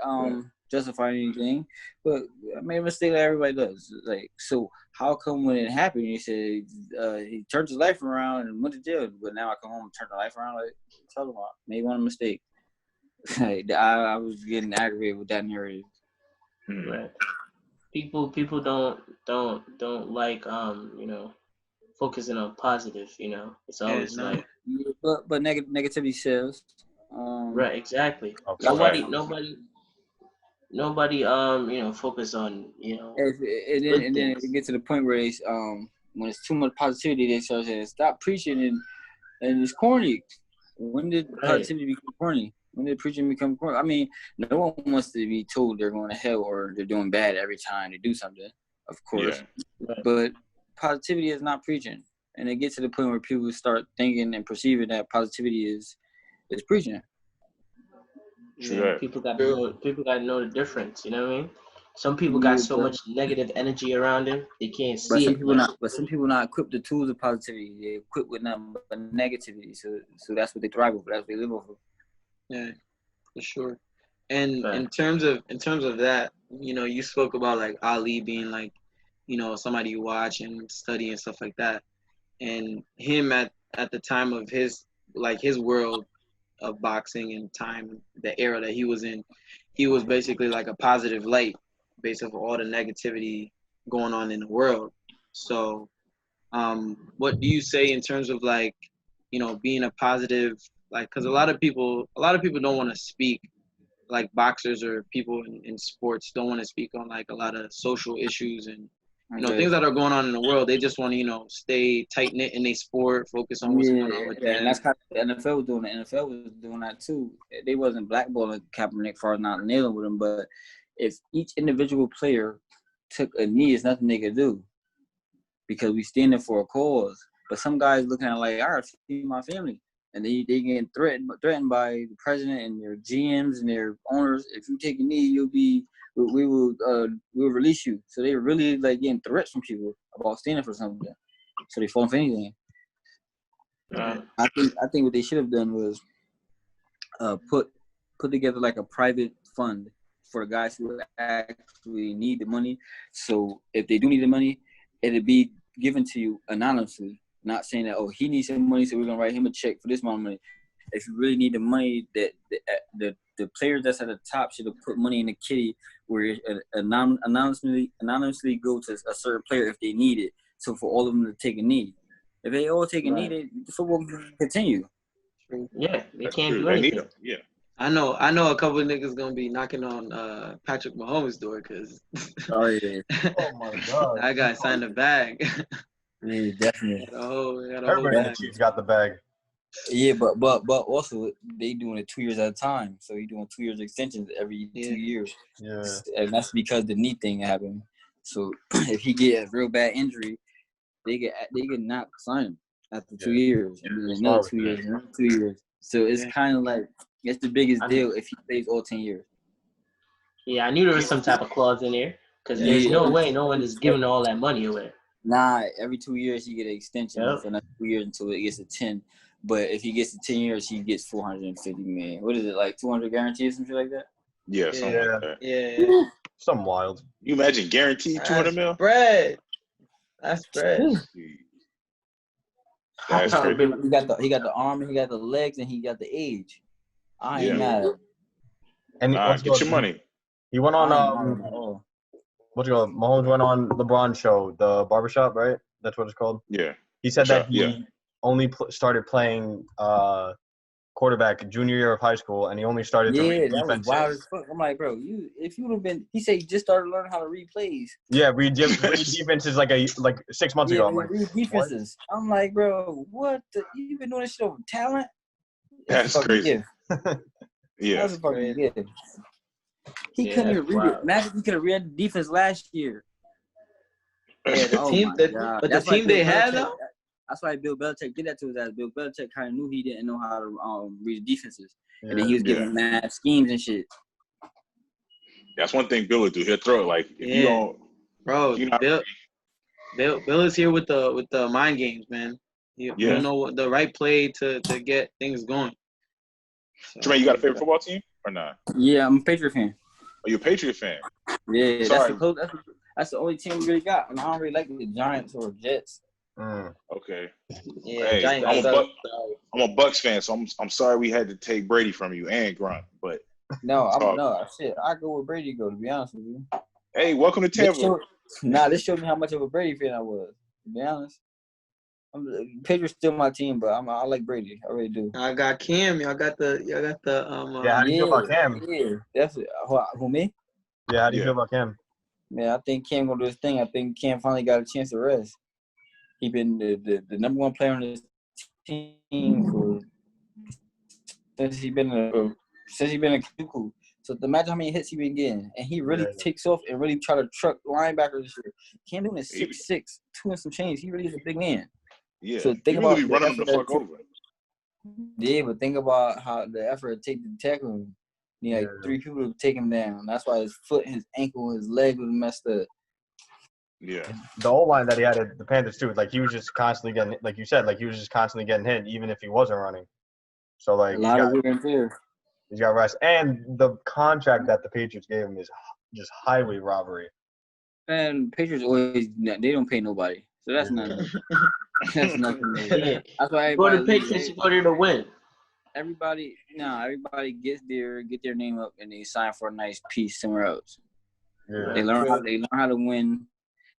Speaker 2: justifying anything, but I made a mistake like everybody does. Like, so how come when it happened, you said he turned his life around and went to jail, but now I come home and turn the life around? Like, tell him I made one mistake. I was getting aggravated with that narrative.
Speaker 3: Right. People don't like focusing on positive. It's always like.
Speaker 2: But negativity sells.
Speaker 3: Right. Exactly. Nobody focus on
Speaker 2: and then it gets to the point where it's when it's too much positivity, they start saying stop preaching and it's corny. When did positivity become corny? When did preaching become corny? I mean, no one wants to be told they're going to hell or they're doing bad every time they do something, of course. Yeah. But positivity is not preaching, and it gets to the point where people start thinking and perceiving that positivity is preaching.
Speaker 3: Yeah, people got to know the difference. You know what I mean? Some people got so much negative energy around them they can't see it.
Speaker 2: But some people not equipped with the tools of positivity. They're equipped with nothing but negativity. So that's what they thrive over. That's what they live over.
Speaker 4: Yeah, for sure. And in terms of that, you spoke about like Ali being like, somebody you watch and study and stuff like that. And him at the time of his world of boxing and time, the era that he was in, he was basically like a positive light based off of all the negativity going on in the world. So what do you say in terms of like, being a positive, like, because a lot of people don't want to speak, like boxers or people in sports don't want to speak on like a lot of social issues and things that are going on in the world. They just want to stay tight knit in their sport, focus on what's going on with them.
Speaker 2: And that's kind of the NFL was doing. The NFL was doing that too. They wasn't blackballing Kaepernick for not nailing with him, but if each individual player took a knee, it's nothing they could do because we standing for a cause. But some guys looking at it like, I gotta feed my family. and they getting threatened by the president and their GMs and their owners. If you take a knee, we will release you. So they really like getting threats from people about standing for something. So they falling for anything.
Speaker 3: Right.
Speaker 2: I think what they should have done was put together like a private fund for guys who actually need the money. So if they do need the money, it'd be given to you anonymously, not saying that, oh, he needs some money, so we're gonna write him a check for this amount of money. If you really need the money, that the players that's at the top should have put money in the kitty where it anonymously go to a certain player if they need it. So for all of them to take a knee. If they all take a knee, the football can continue.
Speaker 3: Yeah, they can't do
Speaker 1: They
Speaker 3: anything.
Speaker 1: need them. Yeah.
Speaker 4: I know a couple of niggas gonna be knocking on Patrick Mahomes' door because
Speaker 2: Oh yeah,
Speaker 5: Oh my god.
Speaker 4: that guy signed a bag.
Speaker 2: yeah, definitely.
Speaker 4: got a whole
Speaker 5: Everybody in the
Speaker 4: bag.
Speaker 5: Chiefs got the bag.
Speaker 2: Yeah, but also they doing it 2 years at a time. So he doing 2 years extensions every 2 years.
Speaker 5: Yeah.
Speaker 2: And that's because the knee thing happened. So if he get a real bad injury, they get not sign him after 2 years, and then another 2 years, and another 2 years. So it's kind of like it's the biggest deal if he plays all 10 years.
Speaker 3: Yeah, I knew there was some type of clause in there because there's no way no one is giving all that money away.
Speaker 2: Nah, every 2 years he get an extension for another 2 years until it gets to 10. But if he gets to 10 years, he gets $450 million. What is it, like 200 guarantees, something like that?
Speaker 1: Yeah, something like that.
Speaker 4: Yeah.
Speaker 5: Something wild.
Speaker 1: You imagine guaranteed 200 mil?
Speaker 4: Bread. That's bread.
Speaker 1: That's crazy.
Speaker 2: He got the arm, he got the legs, and he got the age. I ain't mad.
Speaker 5: And
Speaker 1: get your money.
Speaker 5: He went on what's it called? Mahomes went on LeBron's show, the barbershop, right? That's what it's called.
Speaker 1: Yeah.
Speaker 5: He said that he only started playing quarterback junior year of high school, and he only started to read
Speaker 2: that was
Speaker 5: defenses.
Speaker 2: wild as fuck. I'm like, bro, if you would have been, he said he just started learning how to read plays.
Speaker 5: Yeah, read defenses like 6 months ago. I'm like,
Speaker 2: read defenses. What? I'm like, bro, what? You been doing this shit over talent?
Speaker 1: That's crazy. Yeah.
Speaker 2: That's a fucking gift. He couldn't even read it. Imagine he could have read the defense last year.
Speaker 4: The team they had though.
Speaker 2: That's why Bill Belichick did that to his ass. Bill Belichick kind of knew he didn't know how to read defenses, and then he was giving mad schemes and shit.
Speaker 1: That's one thing Bill would do. He'll throw it like if you don't,
Speaker 4: bro. Bill is here with the mind games, man. You don't know what the right play to get things going. So,
Speaker 1: Tramaine, you got a favorite football team or not?
Speaker 2: Yeah, I'm a Patriot fan.
Speaker 1: Are you a Patriot fan?
Speaker 2: Yeah, that's the only team we really got, and I don't really like the Giants or Jets.
Speaker 1: Okay.
Speaker 4: Yeah,
Speaker 1: hey, I'm a Bucks fan, so I'm sorry we had to take Brady from you and Grunt, but
Speaker 2: shit. I go where Brady go. To be honest with you.
Speaker 1: Hey, welcome to Tampa.
Speaker 2: This showed me how much of a Brady fan I was. To be honest, Patriots still my team, but I like Brady. I really do.
Speaker 4: I got Cam. Y'all got the.
Speaker 5: how do you feel about Cam?
Speaker 2: Yeah, definitely. Who me?
Speaker 5: Yeah, how do you feel about Cam?
Speaker 2: Man, I think Cam gonna do his thing. I think Cam finally got a chance to rest. He been the number one player on this team since he been a cuckoo. So imagine how many hits he been getting, and he really takes off and really try to truck linebackers this year. Cam Newton is 6'6", 2 and some change. He really is a big man.
Speaker 1: Yeah.
Speaker 2: So think about
Speaker 1: running the fuck over.
Speaker 2: Yeah, but think about how the effort to take the tackle him. You know, 3 people to take him down. That's why his foot, his ankle, his leg was messed up.
Speaker 5: Yeah. The O-line that he had at the Panthers too, like he was just constantly getting, like you said, like he was just constantly getting hit, even if he wasn't running. So like
Speaker 2: a lot of wear and tear.
Speaker 5: He's got rest, and the contract that the Patriots gave him is just highway robbery.
Speaker 2: And Patriots they don't pay nobody, so that's nothing. That's nothing. That's why
Speaker 3: go to Patriots, you go there to win.
Speaker 2: Everybody get their name up, and they sign for a nice piece somewhere else. Yeah. They learn how to win.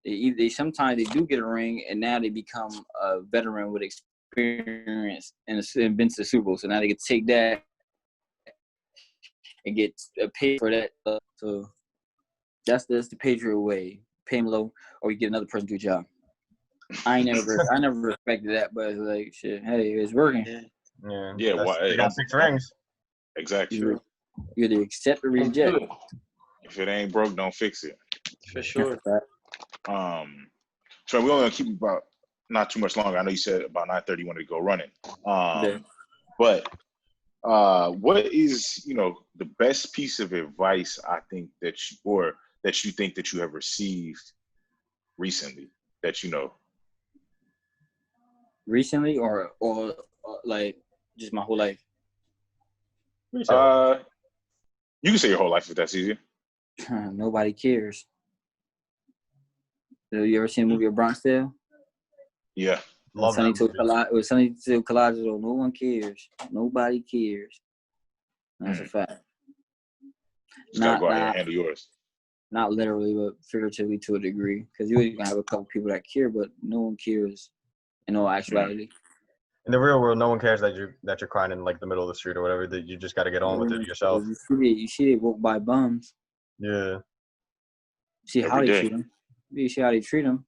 Speaker 2: They sometimes they do get a ring, and now they become a veteran with experience and been to the Super Bowl. So now they can take that and get paid for that. So that's the Patriot way. Pay him low, or you get another person to do a job. I never respected that, but it's like shit. Hey, it's working.
Speaker 5: Yeah. They got 6 rings.
Speaker 1: Exactly.
Speaker 2: You either accept or reject.
Speaker 1: If it ain't broke, don't fix it.
Speaker 4: For sure.
Speaker 1: So we're only gonna keep about not too much longer. I know you said about 9:30 you wanted to go running. But what is, the best piece of advice I think that you think that you have received recently that you know?
Speaker 2: Recently or like just my whole life?
Speaker 1: You can say your whole life if that's easier.
Speaker 2: Nobody cares. So you ever seen the movie A Bronx Tale?
Speaker 1: Yeah.
Speaker 5: Love that movie.
Speaker 2: It was Sunny to Colagelo. No one cares. Nobody cares. That's a fact.
Speaker 1: Just gotta go out here and handle yours.
Speaker 2: Not literally, but figuratively to a degree. Because you're gonna have a couple people that care, but no one cares in all actuality.
Speaker 5: In the real world, no one cares that you're crying in like the middle of the street or whatever. That you just got to get on with it yourself.
Speaker 2: You see they walk by bums.
Speaker 5: Yeah.
Speaker 2: See how they treat them. You see how they treat them.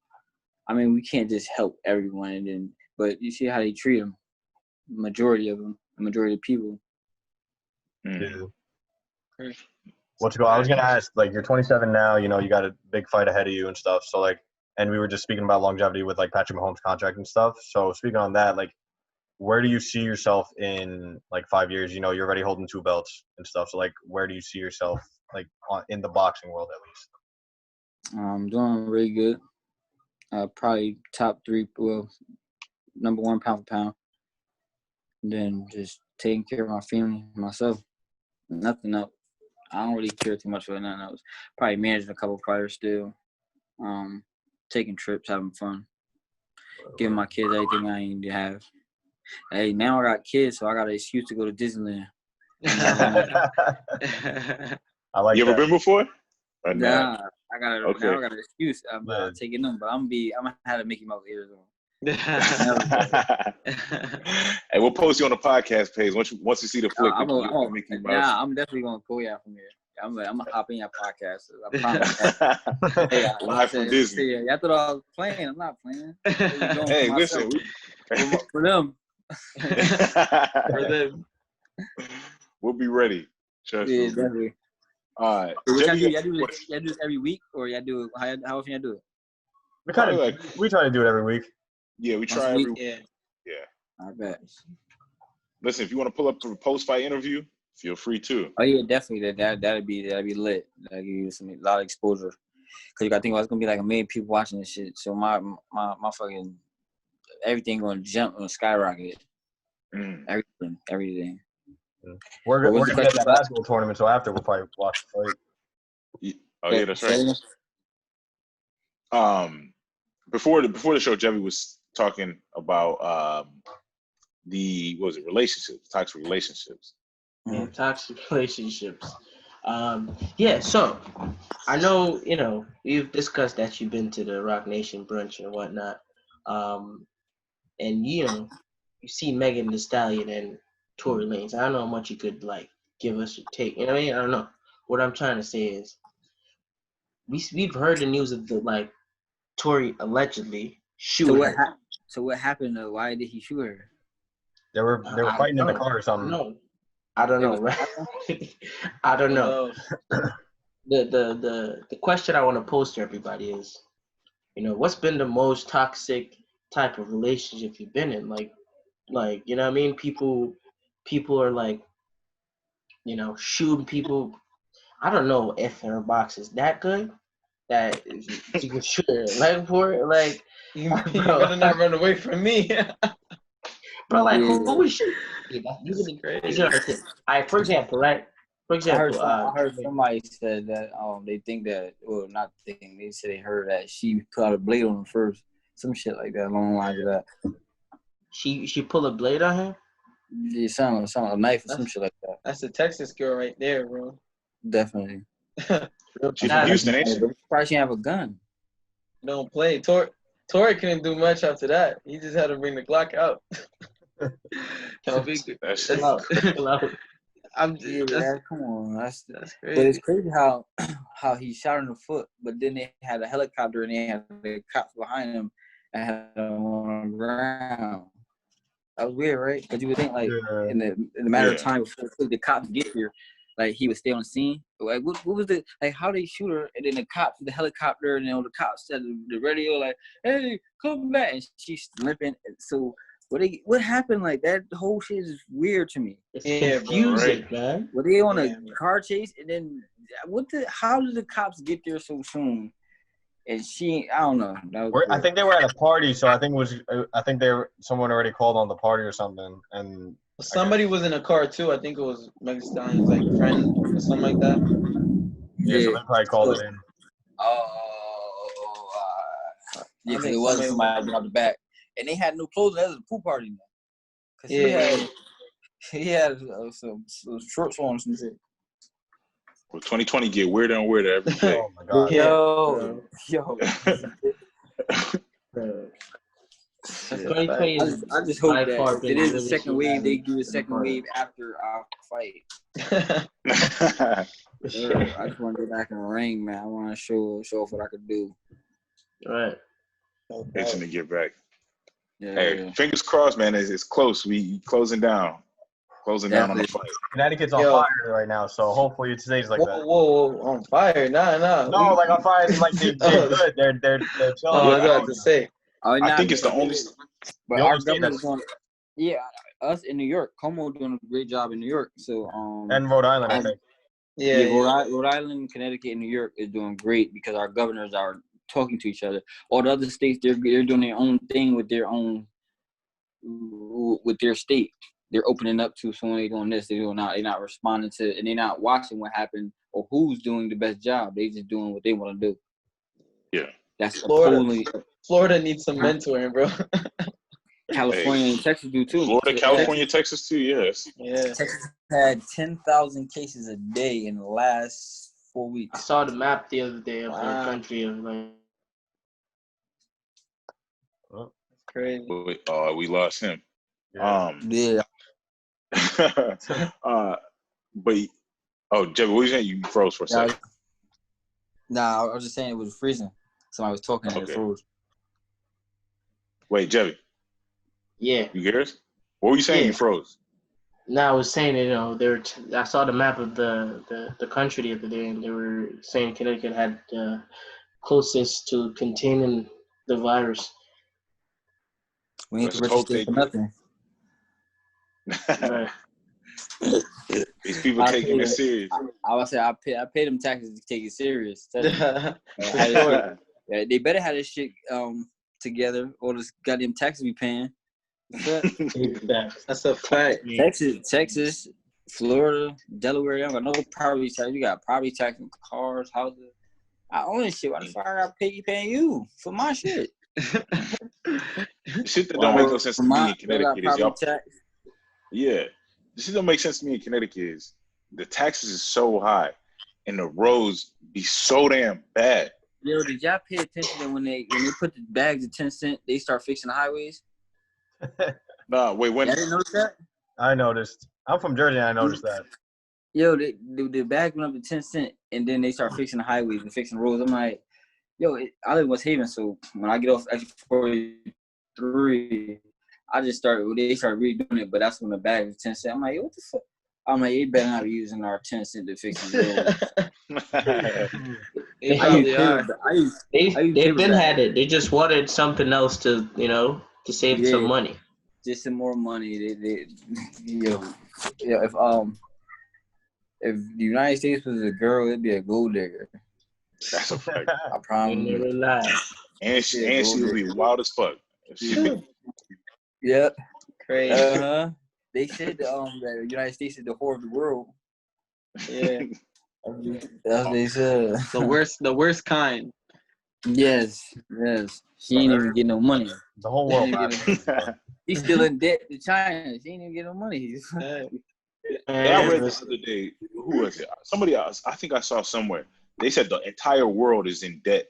Speaker 2: I mean, we can't just help everyone, but you see how they treat them. Majority of them, the majority of people.
Speaker 5: Yeah. What's going? I was gonna ask, like, you're 27 now. You got a big fight ahead of you and stuff. So like, and we were just speaking about longevity with like Patrick Mahomes' contract and stuff. So speaking on that, like, where do you see yourself in like 5 years? You're already holding 2 belts and stuff. So like, where do you see yourself like in the boxing world at least?
Speaker 2: I'm doing really good. Probably top 3, well, number 1 pound for pound. And then just taking care of my family, myself. Nothing else. I don't really care too much for nothing else. Probably managing a couple fighters still. Taking trips, having fun. Giving my kids everything I need to have. Hey, now I got kids, so I got an excuse to go to Disneyland.
Speaker 5: I like
Speaker 1: you ever been before?
Speaker 2: Nah, now I got an excuse. I'm taking them, but I'm gonna have to Mickey Mouse ears on.
Speaker 1: Hey, we'll post you on the podcast page once you see the flick.
Speaker 2: I'm definitely gonna go from here. I'm gonna hop in your podcast. I promise. Hey,
Speaker 1: live from Disney.
Speaker 2: Yeah, I thought I was playing. I'm not playing.
Speaker 1: Hey, listen,
Speaker 2: for them.
Speaker 4: For them.
Speaker 1: We'll be ready. Trust me.
Speaker 2: Definitely.
Speaker 1: All right.
Speaker 2: Y'all do this every week, or y'all do it? How often y'all do it?
Speaker 5: We try to do it every week.
Speaker 1: Yeah, we try every week. Yeah.
Speaker 2: I bet.
Speaker 1: Listen, if you want to pull up for a post-fight interview, feel free to.
Speaker 2: Oh yeah, definitely. That'd be lit. That'd give you a lot of exposure. Cause you gotta think about it's gonna be like 1 million people watching this shit. So my fucking everything gonna jump and skyrocket. Everything.
Speaker 5: We're gonna get the basketball tournament, so after we'll probably watch the fight.
Speaker 1: Oh yeah, that's right. Before the show, Jeffy was talking about relationships, toxic relationships.
Speaker 3: Yeah, toxic relationships. So I know, we've discussed that you've been to the Rock Nation brunch and whatnot. And you've seen Megan Thee Stallion and Tory Lanez. I don't know how much you could like give us your take. You know what I mean? I don't know. What I'm trying to say is we've heard the news of the like Tory allegedly shooting.
Speaker 2: So what happened? Why did he shoot her?
Speaker 5: They were fighting in the car or something.
Speaker 3: No, I don't know. Right? I don't know. The question I want to pose to everybody is, what's been the most toxic type of relationship you've been in? Like you know what I mean? People are like, shooting people. I don't know if her box is that good that you can shoot her leg for it. Like,
Speaker 4: you better not run away from me.
Speaker 3: Bro, like, who would shoot? That's crazy. All right, for example, right?
Speaker 2: I heard somebody said that they think that, well, not thinking, they said they heard that she put out a blade on him first. Some shit like that, along the lines of that.
Speaker 3: She pulled a blade on him?
Speaker 2: Yeah, something a knife or some shit like that.
Speaker 4: That's a Texas girl right there, bro.
Speaker 2: Definitely.
Speaker 1: She's from Houston, ain't she?
Speaker 2: Probably she have a gun.
Speaker 4: Don't play. Tory couldn't do much after that. He just had to bring the Glock out.
Speaker 2: Come on, that's
Speaker 4: crazy.
Speaker 2: But it's crazy how he shot her in the foot, but then they had a helicopter and they had the cops behind him and had him on the ground. That was weird, right? Because you would think like in the matter of time before the cops get here, like he would stay on the scene. Like what was the how they shoot her and then the helicopter and then the cops said the radio like, hey, come back, and she's limping. So What happened? Like that whole shit is weird to me.
Speaker 3: It's
Speaker 4: Yeah, bro,
Speaker 3: confusing,
Speaker 1: right.
Speaker 3: man.
Speaker 2: Were they on
Speaker 4: Yeah,
Speaker 2: a car chase and then how did the cops get there so soon? And I don't know. That was
Speaker 5: I
Speaker 2: weird.
Speaker 5: think they were at a party, so I think someone already called on the party or something, and
Speaker 4: somebody was in a car too. I think it was Megan Thee Stallion's like friend or something like that.
Speaker 5: yeah, so they probably called it in.
Speaker 2: Yeah,
Speaker 4: I
Speaker 2: because
Speaker 4: think
Speaker 2: it wasn't
Speaker 4: somebody
Speaker 2: somebody out the back, and they had no clothes. That was a pool party now. Cause
Speaker 4: Yeah.
Speaker 2: he had some shorts on some shit.
Speaker 1: Well, 2020 get weirder and weirder every day.
Speaker 5: Oh my god.
Speaker 4: Yeah.
Speaker 2: Yo.
Speaker 3: Bro.
Speaker 2: Shit.
Speaker 3: 2020 is
Speaker 2: I just hope
Speaker 3: by
Speaker 2: that
Speaker 3: far
Speaker 2: if
Speaker 3: been
Speaker 2: it is
Speaker 3: the
Speaker 2: a second
Speaker 3: biggest
Speaker 2: wave, they
Speaker 3: year
Speaker 2: do a
Speaker 3: I've
Speaker 2: second
Speaker 3: been part of.
Speaker 2: wave after our fight. I just want to get back in the ring, man. I want to show off what I could do.
Speaker 3: Right.
Speaker 1: Itching to get back.
Speaker 2: Yeah.
Speaker 1: Hey, fingers crossed, man. It's close. We closing down on the fight.
Speaker 5: Connecticut's on fire right now, so hopefully it stays like that.
Speaker 4: Whoa, on fire. Nah.
Speaker 5: No, like on fire, like they're good. They're chilling.
Speaker 4: Oh, I was about to say.
Speaker 1: I think it's the only.
Speaker 2: But
Speaker 5: The
Speaker 2: our
Speaker 5: only state
Speaker 2: government is doing. Yeah, us in New York, Como doing a great job in New York. So
Speaker 5: and Rhode Island, I think.
Speaker 4: Yeah.
Speaker 2: Rhode Island, Connecticut, and New York is doing great because our governors are talking to each other. All the other states, they're doing their own thing with their state. They're opening up to someone. They're doing this, they're doing that. They're not responding to, and they're not watching what happened or who's doing the best job. They just doing what they want to do.
Speaker 1: Yeah.
Speaker 2: That's
Speaker 4: Florida needs some mentoring, bro.
Speaker 2: California and Texas do too.
Speaker 1: Florida, California, Texas too. Yes.
Speaker 4: Yeah.
Speaker 2: Texas had 10,000 cases a day in the last 4
Speaker 3: I
Speaker 2: weeks.
Speaker 3: saw the map the other day of the country of like.
Speaker 4: Crazy.
Speaker 1: We lost him.
Speaker 5: Yeah.
Speaker 2: Yeah.
Speaker 1: But Jebby, what was you saying? You froze for a second.
Speaker 2: Nah, I was just saying it was freezing. Somebody was talking and it froze.
Speaker 1: Wait, Jebby.
Speaker 3: Yeah.
Speaker 1: You hear us? What were you saying?
Speaker 3: Yeah.
Speaker 1: You froze.
Speaker 3: No, I was saying, I saw the map of the country the other day, and they were saying Connecticut had closest to containing the virus.
Speaker 2: We ain't
Speaker 1: Let's
Speaker 2: the
Speaker 1: hope
Speaker 2: richest
Speaker 1: they
Speaker 2: state for nothing.
Speaker 3: Right.
Speaker 1: These people taking it serious.
Speaker 2: I would say I pay them taxes to take it serious.
Speaker 4: Sure.
Speaker 2: They better have this shit together, or this goddamn taxes we paying.
Speaker 4: That's a fact.
Speaker 2: Texas, Florida, Delaware, they don't got no property tax. You got property tax on cars, houses. I own this shit. Why the fuck I got paying you for my shit?
Speaker 1: Shit that don't make no sense to me in Connecticut is y'all.
Speaker 2: Tax.
Speaker 1: Yeah, the shit don't make sense to me in Connecticut is the taxes is so high, and the roads be so damn bad.
Speaker 2: Yo, did y'all pay attention that when they put the bags at 10 cents, they start fixing the highways?
Speaker 1: Nah, wait, when?
Speaker 2: I didn't notice that.
Speaker 5: I noticed. I'm from Jersey, and I noticed that.
Speaker 2: Yo, the bag went up to 10 cents, and then they start fixing the highways and fixing the roads. I'm like, yo, I live in West Haven, so when I get off exit 43, they start redoing it, but that's when the bag is 10 cents. I'm like, yo, what the fuck? I'm like, you better not be using our 10 cents to fix the roads.
Speaker 3: They've been had it. They just wanted something else to save some money.
Speaker 2: Just some more money. If the United States was a girl, it'd be a gold digger.
Speaker 1: That's a fact.
Speaker 2: I promise.
Speaker 3: Never lie.
Speaker 1: And she would be wild as fuck.
Speaker 2: Yep.
Speaker 4: Crazy.
Speaker 2: They said that the United States is the whore of the world.
Speaker 4: Yeah.
Speaker 2: That's what they said.
Speaker 4: The worst kind.
Speaker 2: Yes. She ain't even getting no money.
Speaker 5: The whole world.
Speaker 2: He's still in debt to China. She ain't even getting no money.
Speaker 1: I read this other day. Who was it? Somebody else. I think I saw somewhere. They said the entire world is in debt,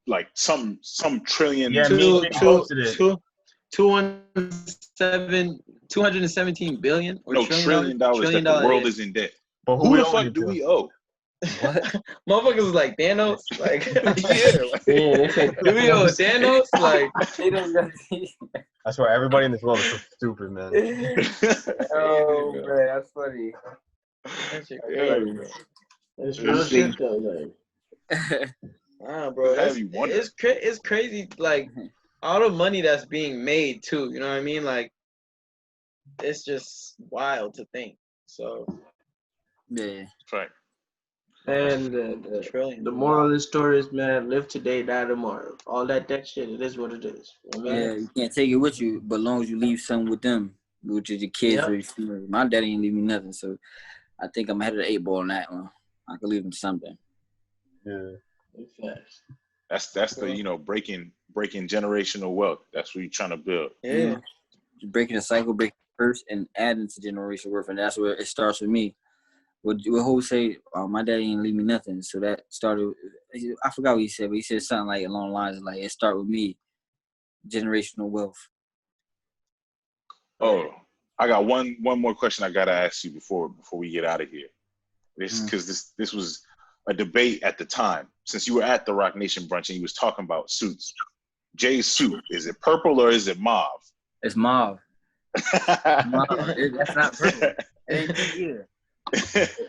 Speaker 1: like some trillion.
Speaker 5: Yeah,
Speaker 4: 217 billion or
Speaker 1: no trillion dollars that the world is in debt.
Speaker 5: But
Speaker 1: who the fuck do we owe?
Speaker 2: What?
Speaker 4: Motherfuckers was like Thanos, like
Speaker 3: Yeah.
Speaker 4: do we owe Thanos? Like
Speaker 5: I swear, everybody in this world is so stupid, man.
Speaker 2: Oh man, that's funny.
Speaker 3: That's real shit though, like.
Speaker 4: Nah, bro, it's crazy. Like all the money that's being made too. You know what I mean? Like, it's just wild to think. So
Speaker 2: Yeah.
Speaker 1: Right.
Speaker 3: And
Speaker 4: trillion.
Speaker 3: the moral of the story is, man, live today, die tomorrow. All that shit, it is what it is. I mean,
Speaker 2: Yeah, you can't take it with you, but as long as you leave something with them, which is your kids or your family. My daddy ain't leave me nothing, so I think I'm ahead of the 8 ball on that one. I could leave him something.
Speaker 5: Yeah.
Speaker 1: That's the breaking generational wealth. That's what you're trying to build.
Speaker 4: Yeah.
Speaker 2: Just breaking the cycle, breaking first, and adding to generational worth, and that's where it starts with me. What Ho say? My daddy ain't leave me nothing, so that started. I forgot what he said, but he said something like along the lines of like it start with me, generational wealth.
Speaker 1: Oh, I got one more question I gotta ask you before we get out of here. Because this was a debate at the time. Since you were at the Rock Nation brunch and you was talking about suits, Jay's suit, is it purple or is it mauve?
Speaker 2: It's mauve. That's not purple. It ain't pink either.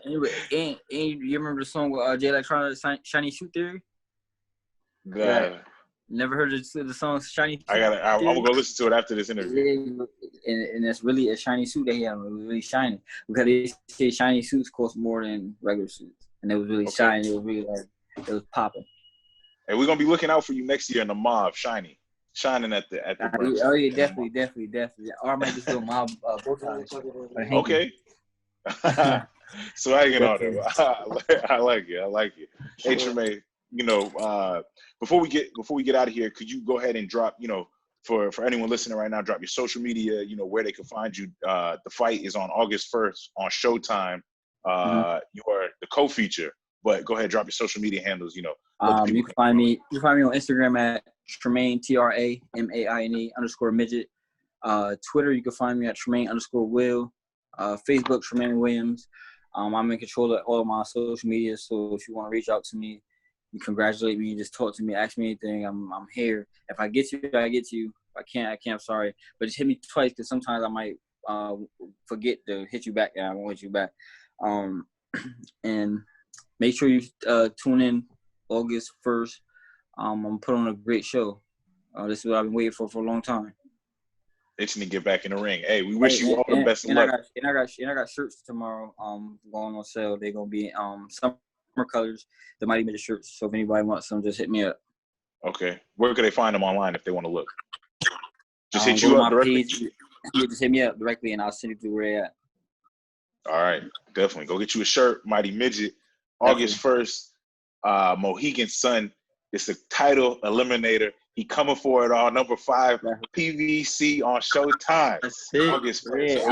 Speaker 2: Anyway, and you remember the song with Jay Electronica, Shiny Shoe Theory? Never heard of the song Shiny Shoe Theory?
Speaker 1: I'm gonna go listen to it after this interview.
Speaker 2: And it's really a shiny suit that he had. It was really shiny because they say shiny suits cost more than regular suits, and it was really shiny. It was really it was popping.
Speaker 1: And we're gonna be looking out for you next year in the mauve, shining at the brunch.
Speaker 2: Oh yeah, definitely. Or I might just do a mauve bow tie.
Speaker 1: Okay. So I get on it. I like it. Hey Tramaine, before we get out of here, could you go ahead and drop, for anyone listening right now, drop your social media, where they can find you. The fight is on August 1st on Showtime. You are the co-feature, but go ahead, drop your social media handles.
Speaker 2: You can find me on Instagram at Tramaine TRAMAINE _midget. Twitter, you can find me at Tramaine_Will. Facebook, Tramaine Williams. I'm in control of all of my social media, so if you want to reach out to me, you congratulate me, just talk to me, ask me anything. I'm here. If I get you, I get you. If I can't, I'm sorry. But just hit me twice because sometimes I might forget to hit you back, and I won't hit you back. And make sure you tune in August 1st. I'm gonna put on a great show. This is what I've been waiting for a long time.
Speaker 1: Itching to get back in the ring. Hey, we wish you all the best of luck.
Speaker 2: I got shirts tomorrow. Going on sale. They're gonna be summer colors. The Mighty Midget shirts. So if anybody wants some, just hit me up.
Speaker 1: Okay. Where could they find them online if they want to look? Just hit you up directly.
Speaker 2: Page. Just hit me up directly, and I'll send it to where they're at.
Speaker 1: All right, definitely. Go get you a shirt, Mighty Midget. August 1st, Mohegan's son. It's the title eliminator. He coming for it all. Number 5, PVC on Showtime.
Speaker 4: That's it.
Speaker 1: August 1st.
Speaker 2: Yeah,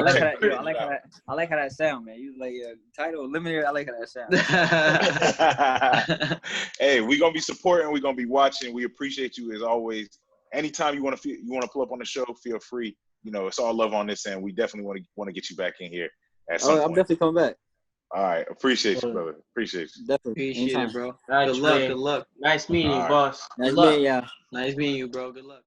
Speaker 2: I like how that sound, man. You like title eliminator. I like how that
Speaker 1: sound. Hey, we're gonna be supporting. We're gonna be watching. We appreciate you as always. Anytime you want to pull up on the show, feel free. It's all love on this end. We definitely want to get you back in here at some point.
Speaker 2: I'm definitely coming back.
Speaker 1: All right, appreciate you, brother. Appreciate you.
Speaker 2: Definitely.
Speaker 4: Appreciate it, bro.
Speaker 3: Right,
Speaker 4: Good luck.
Speaker 3: Nice meeting you, boss.
Speaker 4: Nice meeting you, bro. Good luck.